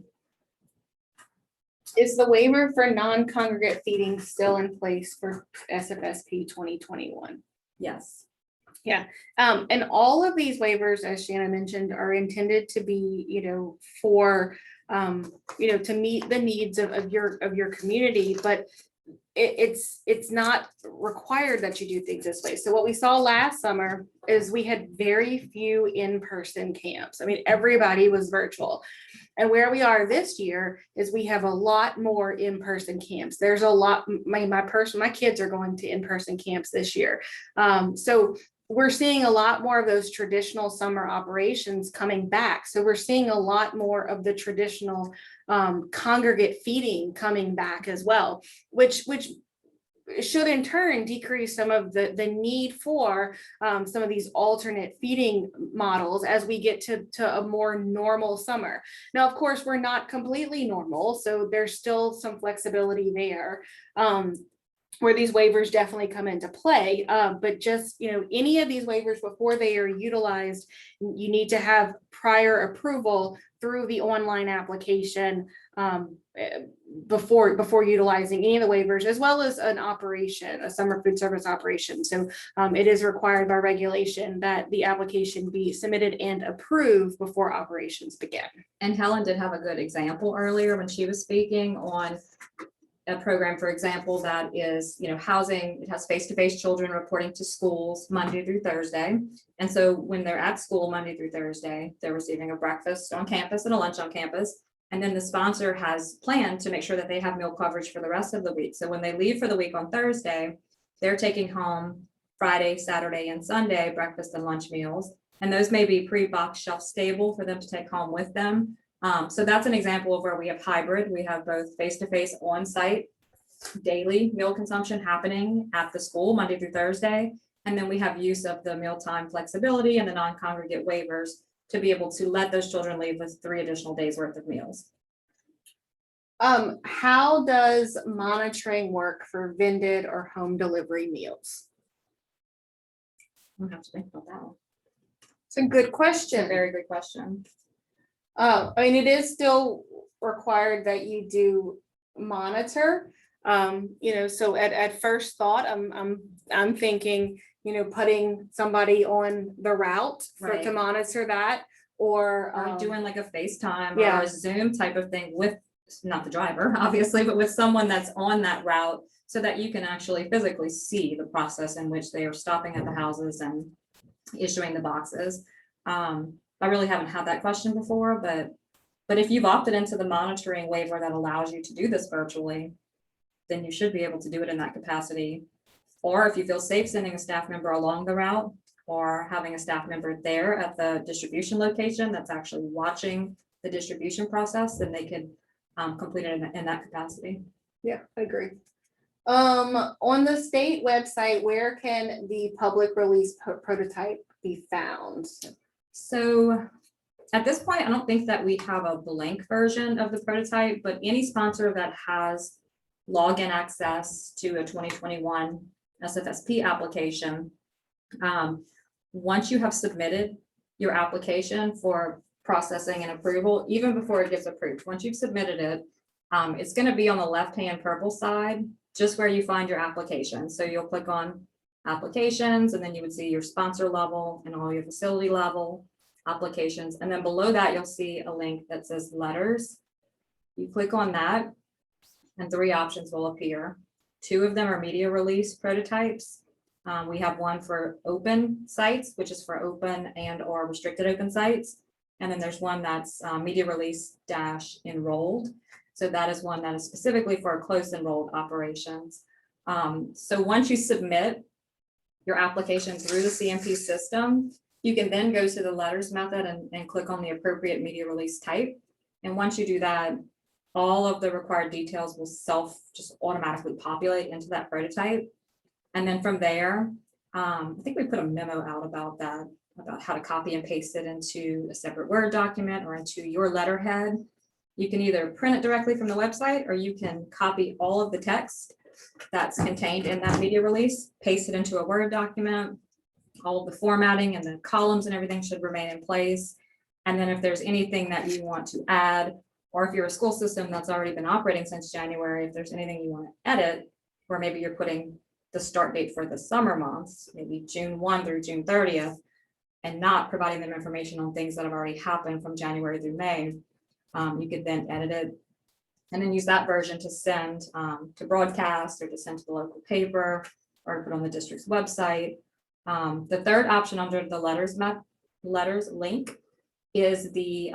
Is the waiver for non-congregate feeding still in place for SFSP 2021? Yes. And all of these waivers, as Shannon mentioned, are intended to be, for, to meet the needs of your community, but it's not required that you do things this way. So what we saw last summer is we had very few in-person camps. I mean, everybody was virtual. And where we are this year is we have a lot more in-person camps. There's a lot, my kids are going to in-person camps this year. So we're seeing a lot more of those traditional summer operations coming back. So we're seeing a lot more of the traditional congregate feeding coming back as well, which should in turn decrease some of the need for some of these alternate feeding models as we get to a more normal summer. Now, of course, we're not completely normal, so there's still some flexibility there. Where these waivers definitely come into play, but just, any of these waivers before they are utilized, you need to have prior approval through the online application before utilizing any of the waivers, as well as an operation, a summer food service operation. So it is required by regulation that the application be submitted and approved before operations begin. And Helen did have a good example earlier when she was speaking on a program, for example, that is, housing. It has face-to-face children reporting to schools Monday through Thursday. And so when they're at school Monday through Thursday, they're receiving a breakfast on campus and a lunch on campus. And then the sponsor has planned to make sure that they have meal coverage for the rest of the week. So when they leave for the week on Thursday, they're taking home Friday, Saturday, and Sunday breakfast and lunch meals. And those may be pre-boxed shelf stable for them to take home with them. So that's an example of where we have hybrid. We have both face-to-face on-site daily meal consumption happening at the school Monday through Thursday. And then we have use of the mealtime flexibility and the non-congregate waivers to be able to let those children leave with 3 additional days worth of meals. How does monitoring work for vended or home delivery meals? I'll have to think about that one. It's a good It's a question. very good question. It is still required that you do monitor. So at first thought, I'm thinking, putting somebody on the route Right. to monitor that, or Doing like a FaceTime yeah. or a Zoom type of thing with, not the driver, obviously, but with someone that's on that route so that you can actually physically see the process in which they are stopping at the houses and issuing the boxes. I really haven't had that question before, but if you've opted into the monitoring waiver that allows you to do this virtually, then you should be able to do it in that capacity. Or if you feel safe sending a staff member along the route or having a staff member there at the distribution location that's actually watching the distribution process, then they could complete it in that capacity. Yeah, I agree. On the state website, where can the public release prototype be found? So at this point, I don't think that we have a blank version of the prototype, but any sponsor that has login access to a 2021 SFSP application, once you have submitted your application for processing and approval, even before it gets approved, once you've submitted it, it's going to be on the left-hand purple side, just where you find your application. So you'll click on applications, and then you would see your sponsor level and all your facility level applications. And then below that, you'll see a link that says letters. You click on that and 3 options will appear. 2 of them are media release prototypes. We have one for open sites, which is for open and or restricted open sites. And then there's one that's media release - enrolled. So that is one that is specifically for closed enrolled operations. So once you submit your application through the CMP system, you can then go to the letters method and click on the appropriate media release type. And once you do that, all of the required details will just automatically populate into that prototype. And then from there, I think we put a memo out about that, about how to copy and paste it into a separate Word document or into your letterhead. You can either print it directly from the website, or you can copy all of the text that's contained in that media release, paste it into a Word document. All of the formatting and the columns and everything should remain in place. And then if there's anything that you want to add, or if you're a school system that's already been operating since January, if there's anything you want to edit, or maybe you're putting the start date for the summer months, maybe June 1 through June 30th, and not providing them information on things that have already happened from January through May, you could then edit it and then use that version to send to broadcast, or to send to the local paper, or put on the district's website. The third option under the letters link is the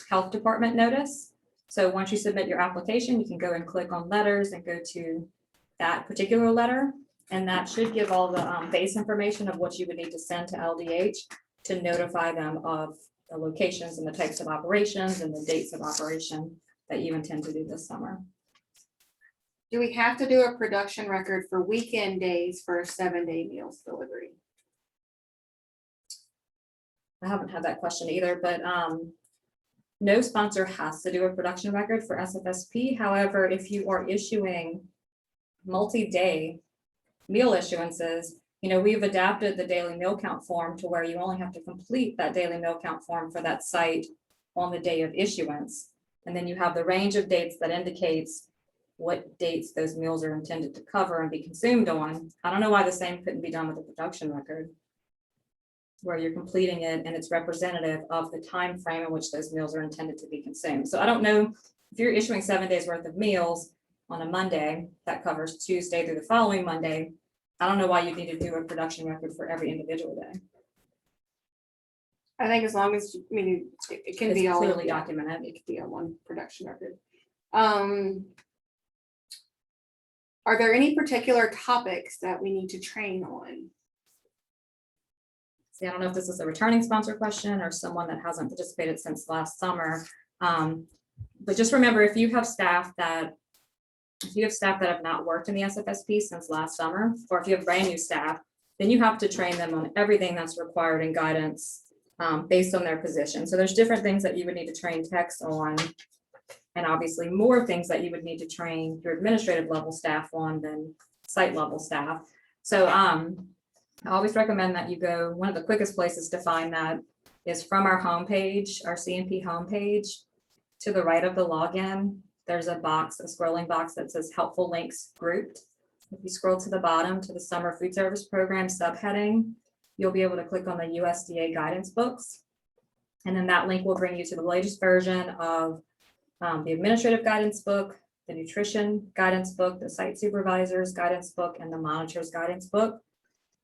health department notice. So once you submit your application, you can go and click on letters and go to that particular letter. And that should give all the base information of what you would need to send to LDH to notify them of the locations and the types of operations and the dates of operation that you intend to do this summer. Do we have to do a production record for weekend days for a 7-day meals delivery? I haven't had that question either, but no sponsor has to do a production record for SFSP. However, if you are issuing multi-day meal issuances, we've adapted the daily meal count form to where you only have to complete that daily meal count form for that site on the day of issuance. And then you have the range of dates that indicates what dates those meals are intended to cover and be consumed on. I don't know why the same couldn't be done with a production record, where you're completing it and it's representative of the time frame in which those meals are intended to be consumed. So I don't know if you're issuing 7 days worth of meals on a Monday that covers Tuesday through the following Monday. I don't know why you need to do a production record for every individual day. I think as long as, it can It's be all clearly documented. It could be on one production record. Are there any particular topics that we need to train on? See, I don't know if this is a returning sponsor question or someone that hasn't participated since last summer. But just remember, if you have staff that have not worked in the SFSP since last summer, or if you have brand new staff, then you have to train them on everything that's required in guidance based on their position. So there's different things that you would need to train techs on, and obviously more things that you would need to train your administrative level staff on than site level staff. So I always recommend that you go, one of the quickest places to find that is from our homepage, our CMP homepage. To the right of the login, there's a scrolling box that says helpful links grouped. If you scroll to the bottom to the summer food service program subheading, you'll be able to click on the USDA guidance books. And then that link will bring you to the latest version of the administrative guidance book, the nutrition guidance book, the site supervisors guidance book, and the monitors guidance book.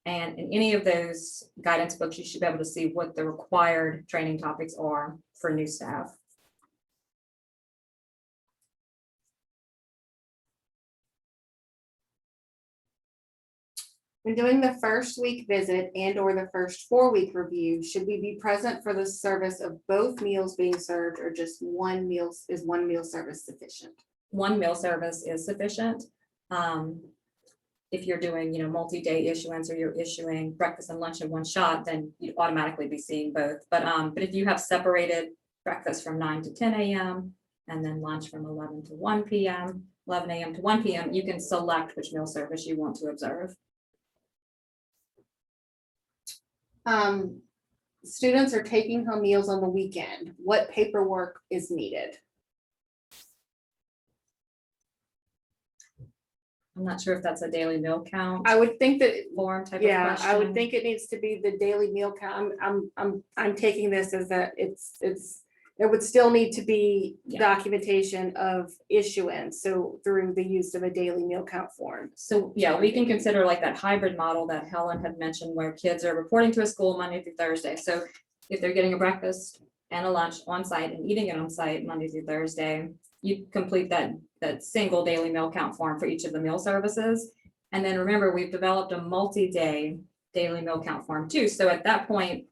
And in any of those guidance books, you should be able to see what the required training topics are for new staff. When doing the first week visit and or the first 4-week review, should we be present for the service of both meals being served, or just one meal service sufficient? One meal service is sufficient. If you're doing, multi-day issuance, or you're issuing breakfast and lunch in one shot, then you'd automatically be seeing both. But if you have separated breakfast from 9 to 10 a.m. and then lunch from 11 to 1 p.m., 11 a.m. to 1 p.m., you can select which meal service you want to observe. Students are taking home meals on the weekend. What paperwork is needed? I'm not sure if that's a daily meal count I would think that, form type of yeah, question. I would think it needs to be the daily meal count. I'm taking this as that there would still need to be documentation of issuance. So through the use of a daily meal count form. So yeah, we can consider like that hybrid model that Helen had mentioned, where kids are reporting to a school Monday through Thursday. So if they're getting a breakfast and a lunch on site and eating it on site Monday through Thursday, you complete that single daily meal count form for each of the meal services. And then remember, we've developed a multi-day daily meal count form too. So at that point,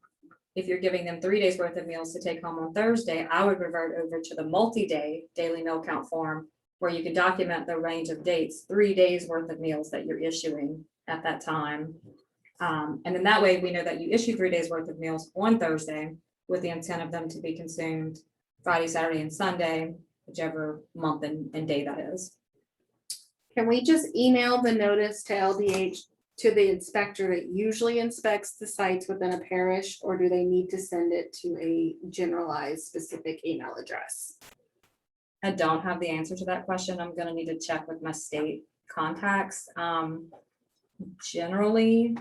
if you're giving them 3 days worth of meals to take home on Thursday, I would revert over to the multi-day daily meal count form where you can document the range of dates, 3 days worth of meals that you're issuing at that time. And then that way we know that you issue 3 days worth of meals on Thursday with the intent of them to be consumed Friday, Saturday, and Sunday, whichever month and day that is. Can we just email the notice to LDH to the inspector that usually inspects the sites within a parish, or do they need to send it to a generalized specific email address? I don't have the answer to that question. I'm gonna need to check with my state contacts. Generally,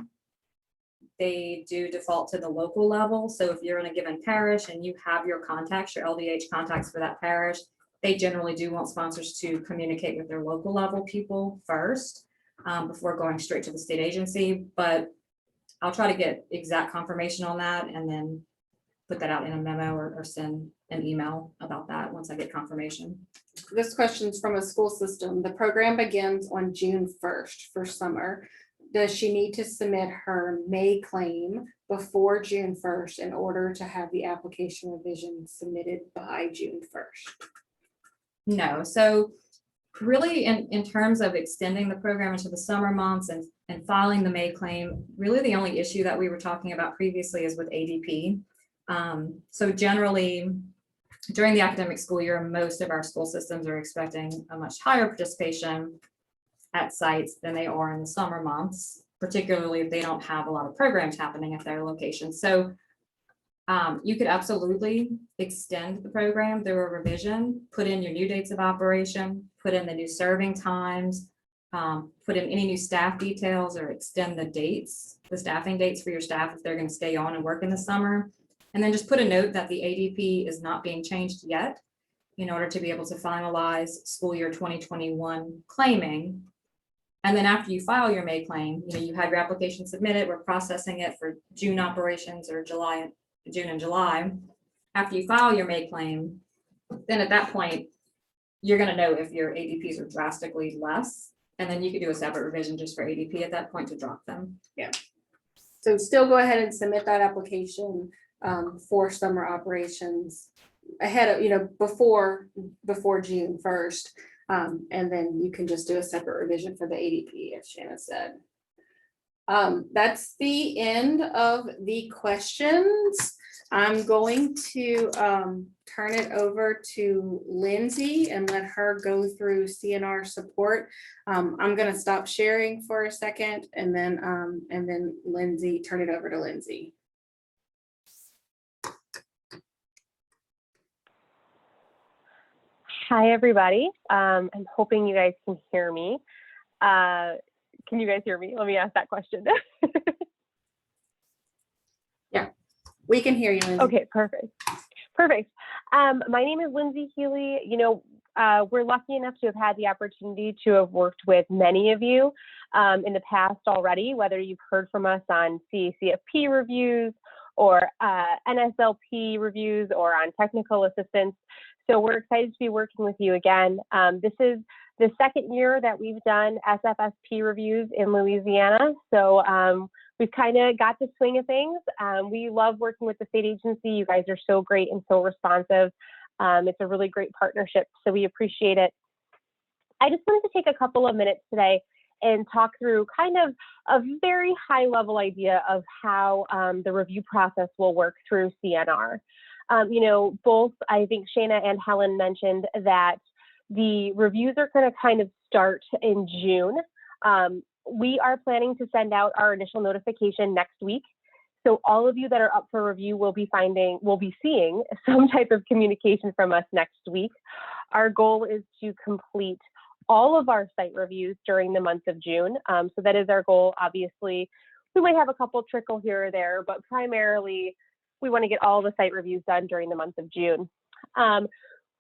they do default to the local level. So if you're in a given parish and you have your contacts, your LDH contacts for that parish, they generally do want sponsors to communicate with their local level people first before going straight to the state agency. But I'll try to get exact confirmation on that and then put that out in a memo or send an email about that once I get confirmation. This question's from a school system. The program begins on June 1st for summer. Does she need to submit her May claim before June 1st in order to have the application revision submitted by June 1st? No, so really in terms of extending the program into the summer months and filing the May claim, really the only issue that we were talking about previously is with ADP. So generally during the academic school year, most of our school systems are expecting a much higher participation at sites than they are in the summer months, particularly if they don't have a lot of programs happening at their location. So you could absolutely extend the program through a revision, put in your new dates of operation, put in the new serving times, put in any new staff details or extend the dates, the staffing dates for your staff if they're going to stay on and work in the summer. And then just put a note that the ADP is not being changed yet in order to be able to finalize school year 2021 claiming. And then after you file your May claim, you have your application submitted, we're processing it for June operations or June and July. After you file your May claim, then at that point, you're going to know if your ADPs are drastically less. And then you could do a separate revision just for ADP at that point to drop them. Yeah. So still go ahead and submit that application for summer operations ahead of, before June 1st. And then you can just do a separate revision for the ADP, as Shanna said. That's the end of the questions. I'm going to turn it over to Lindsay and let her go through CNR support. I'm going to stop sharing for a second and then Lindsay, turn it over to Lindsay. Hi, everybody. I'm hoping you guys can hear me. Can you guys hear me? Let me ask that question. Yeah, we can hear you, Lindsay. Okay, perfect. Perfect. My name is Lindsay Healy. We're lucky enough to have had the opportunity to have worked with many of you in the past already, whether you've heard from us on CACFP reviews or NSLP reviews or on technical assistance. So we're excited to be working with you again. This is the second year that we've done SFSP reviews in Louisiana. So we've kind of got the swing of things. We love working with the state agency. You guys are so great and so responsive. It's a really great partnership, so we appreciate it. I just wanted to take a couple of minutes today and talk through kind of a very high level idea of how the review process will work through CNR. Both, I think Shana and Helen mentioned that the reviews are going to kind of start in June. We are planning to send out our initial notification next week. So all of you that are up for review will be seeing some type of communication from us next week. Our goal is to complete all of our site reviews during the month of June. So that is our goal. Obviously, we might have a couple trickle here or there, but primarily we want to get all the site reviews done during the month of June.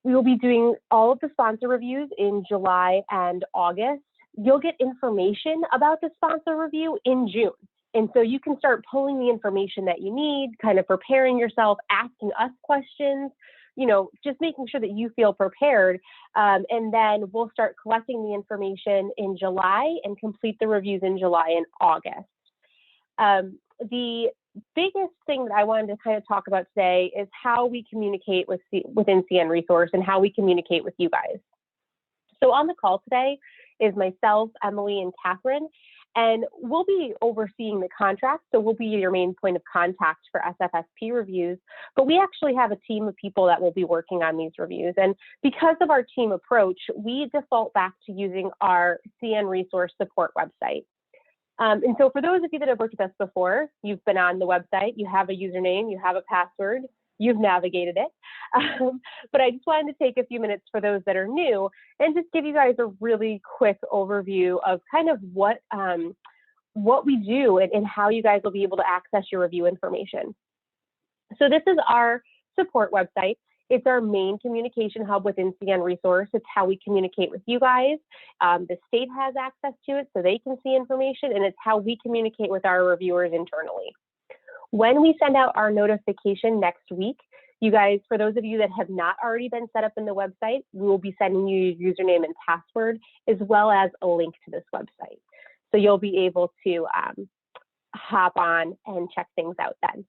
We will be doing all of the sponsor reviews in July and August. You'll get information about the sponsor review in June. And so you can start pulling the information that you need, kind of preparing yourself, asking us questions just making sure that you feel prepared. And then we'll start collecting the information in July and complete the reviews in July and August. The biggest thing that I wanted to kind of talk about today is how we communicate within CN Resource and how we communicate with you guys. So on the call today is myself, Emily, and Catherine, and we'll be overseeing the contract. So we'll be your main point of contact for SFSP reviews, but we actually have a team of people that will be working on these reviews. And because of our team approach, we default back to using our CN Resource support website. And so for those of you that have worked with us before, you've been on the website, you have a username, you have a password, you've navigated it. But I just wanted to take a few minutes for those that are new and just give you guys a really quick overview of kind of what we do and how you guys will be able to access your review information. So this is our support website. It's our main communication hub within CN Resource. It's how we communicate with you guys. The state has access to it so they can see information, and it's how we communicate with our reviewers internally. When we send out our notification next week, you guys, for those of you that have not already been set up in the website, we will be sending you your username and password, as well as a link to this website. So you'll be able to hop on and check things out then.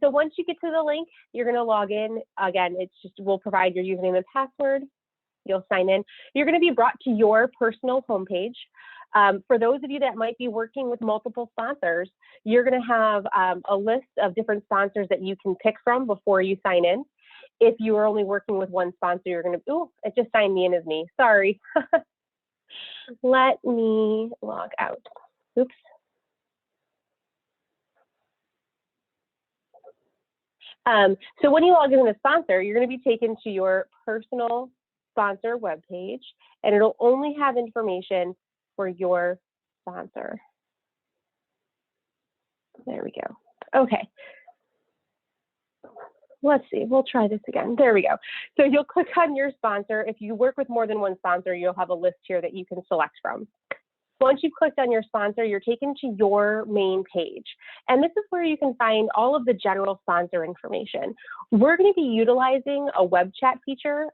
So once you get to the link, you're going to log in. Again, we'll provide your username and password. You'll sign in. You're going to be brought to your personal homepage. For those of you that might be working with multiple sponsors, you're going to have a list of different sponsors that you can pick from before you sign in. If you are only working with one sponsor, you're going to, oh, it just signed me in as me. Sorry. Let me log out. Oops. So when you log in as a sponsor, you're going to be taken to your personal sponsor webpage, and it'll only have information for your sponsor. There we go. Okay. Let's see, we'll try this again. There we go. So you'll click on your sponsor. If you work with more than one sponsor, you'll have a list here that you can select from. Once you've clicked on your sponsor, you're taken to your main page. And this is where you can find all of the general sponsor information. We're going to be utilizing a web chat feature.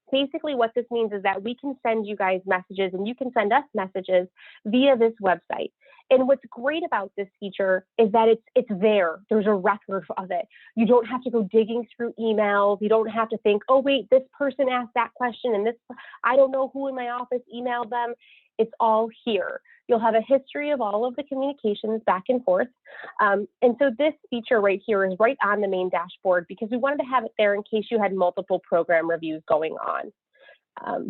Basically, what this means is that we can send you guys messages and you can send us messages via this website. And what's great about this feature is that it's there. There's a record of it. You don't have to go digging through emails. You don't have to think, oh, wait, this person asked that question and this, I don't know who in my office emailed them. It's all here. You'll have a history of all of the communications back and forth. And so this feature right here is right on the main dashboard because we wanted to have it there in case you had multiple program reviews going on.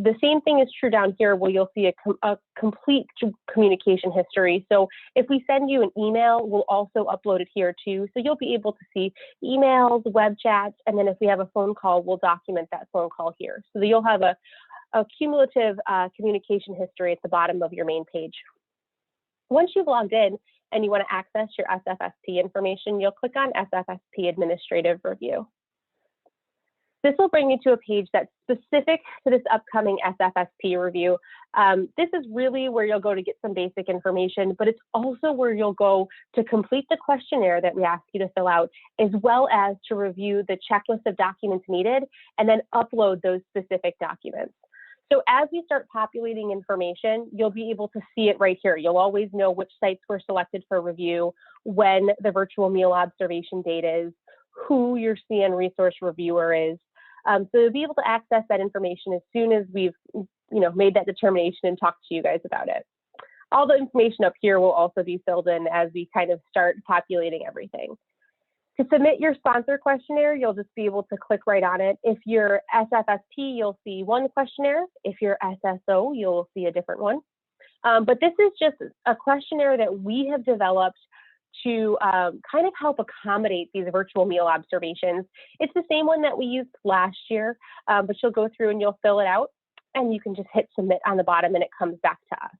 The same thing is true down here where you'll see a complete communication history. So if we send you an email, we'll also upload it here too. So you'll be able to see emails, web chats, and then if we have a phone call, we'll document that phone call here. So that you'll have a cumulative communication history at the bottom of your main page. Once you've logged in and you want to access your SFSP information, you'll click on SFSP Administrative Review. This will bring you to a page that's specific to this upcoming SFSP review. This is really where you'll go to get some basic information, but it's also where you'll go to complete the questionnaire that we ask you to fill out, as well as to review the checklist of documents needed and then upload those specific documents. So as we start populating information, you'll be able to see it right here. You'll always know which sites were selected for review, when the virtual meal observation date is, who your CN resource reviewer is. So you'll be able to access that information as soon as we've made that determination and talked to you guys about it. All the information up here will also be filled in as we kind of start populating everything. To submit your sponsor questionnaire, you'll just be able to click right on it. If you're SFSP, you'll see one questionnaire. If you're SSO, you'll see a different one. But this is just a questionnaire that we have developed to kind of help accommodate these virtual meal observations. It's the same one that we used last year, but you'll go through and you'll fill it out and you can just hit submit on the bottom and it comes back to us.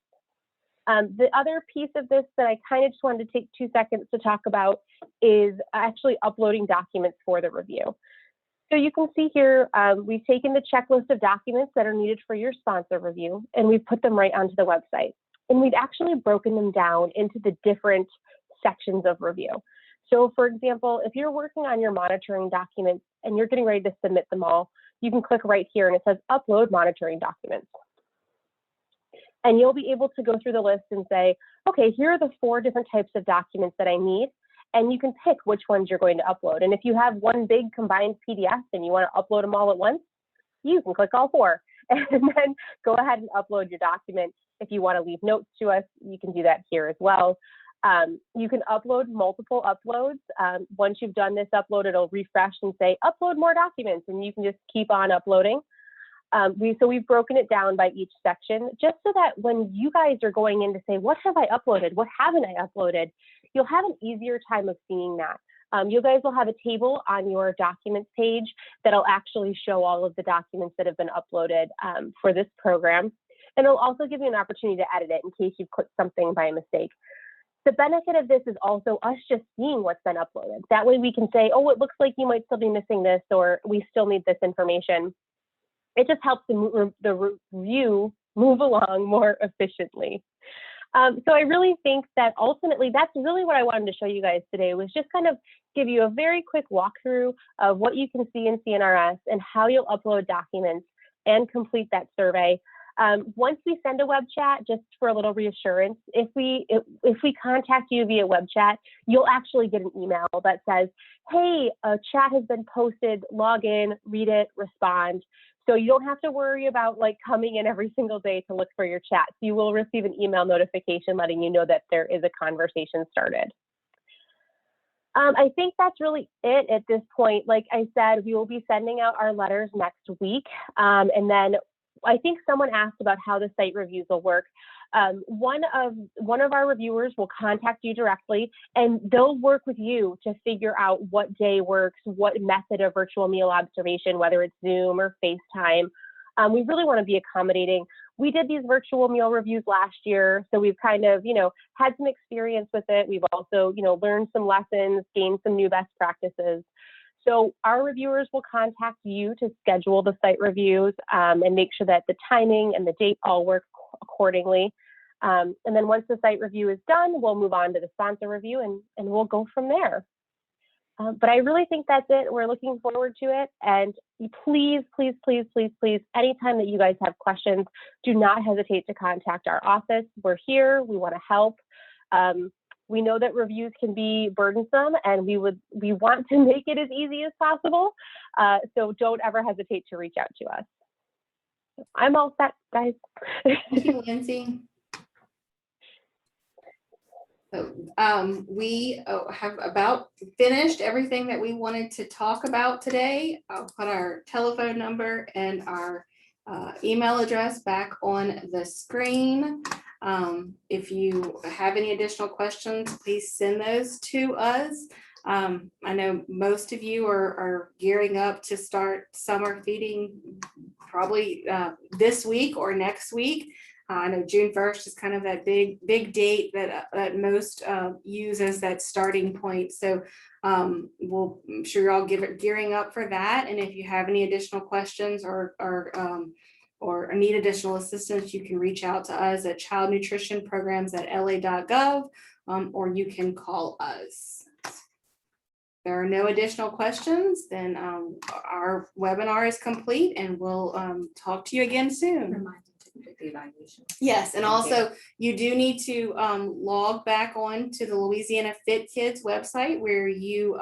The other piece of this that I kind of just wanted to take 2 seconds to talk about is actually uploading documents for the review. So you can see here, we've taken the checklist of documents that are needed for your sponsor review, and we've put them right onto the website. And we've actually broken them down into the different sections of review. So for example, if you're working on your monitoring documents and you're getting ready to submit them all, you can click right here and it says upload monitoring documents. And you'll be able to go through the list and say, okay, here are the 4 different types of documents that I need. And you can pick which ones you're going to upload. And if you have one big combined PDF and you want to upload them all at once, you can click all 4 and then go ahead and upload your document. If you want to leave notes to us, you can do that here as well. You can upload multiple uploads. Once you've done this upload, it'll refresh and say, upload more documents, and you can just keep on uploading. So we've broken it down by each section, just so that when you guys are going in to say, what have I uploaded? What haven't I uploaded? You'll have an easier time of seeing that. You guys will have a table on your documents page that'll actually show all of the documents that have been uploaded for this program. And it'll also give you an opportunity to edit it in case you clicked something by mistake. The benefit of this is also us just seeing what's been uploaded. That way we can say, oh, it looks like you might still be missing this, or we still need this information. It just helps the review move along more efficiently. So I really think that ultimately that's really what I wanted to show you guys today, was just kind of give you a very quick walkthrough of what you can see in CNRS and how you'll upload documents and complete that survey. Once we send a web chat, just for a little reassurance, if we contact you via web chat, you'll actually get an email that says, hey, a chat has been posted, log in, read it, respond. So you don't have to worry about like coming in every single day to look for your chats. You will receive an email notification letting you know that there is a conversation started. I think that's really it at this point. Like I said, we will be sending out our letters next week. And then I think someone asked about how the site reviews will work. One of our reviewers will contact you directly, and they'll work with you to figure out what day works, what method of virtual meal observation, whether it's Zoom or FaceTime. We really want to be accommodating. We did these virtual meal reviews last year, so we've kind of, had some experience with it. We've also, learned some lessons, gained some new best practices. So our reviewers will contact you to schedule the site reviews and make sure that the timing and the date all work accordingly. And then once the site review is done, we'll move on to the sponsor review and we'll go from there. But I really think that's it. We're looking forward to it. And please, please, please, please, please, anytime that you guys have questions, do not hesitate to contact our office. We're here. We want to help. We know that reviews can be burdensome, and we want to make it as easy as possible. So don't ever hesitate to reach out to us. I'm all set, guys. Thank you, Lindsay. So, we have about finished everything that we wanted to talk about today. I'll put our telephone number and our email address back on the screen. If you have any additional questions, please send those to us. I know most of you are gearing up to start summer feeding probably this week or next week. I know June 1st is kind of that big date that most use as that starting point. So I'm sure you're all gearing up for that. And if you have any additional questions or need additional assistance, you can reach out to us at childnutritionprograms@la.gov, or you can call us. If there are no additional questions, then our webinar is complete, and we'll talk to you again soon. The evaluation. Yes, and also you do need to log back on to the Louisiana Fit Kids website where you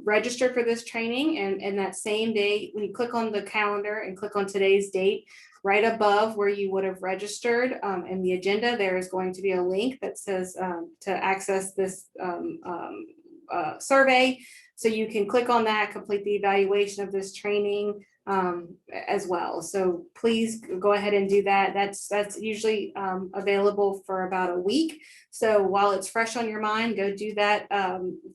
registered for this training, and that same day when you click on the calendar and click on today's date, right above where you would have registered in the agenda, there is going to be a link that says to access this survey. So you can click on that, complete the evaluation of this training as well. So please go ahead and do that. That's usually available for about a week. So while it's fresh on your mind, go do that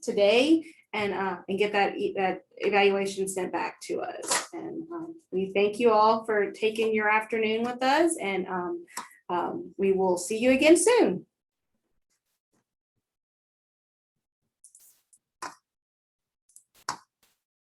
today and get that evaluation sent back to us. And we thank you all for taking your afternoon with us, and we will see you again soon.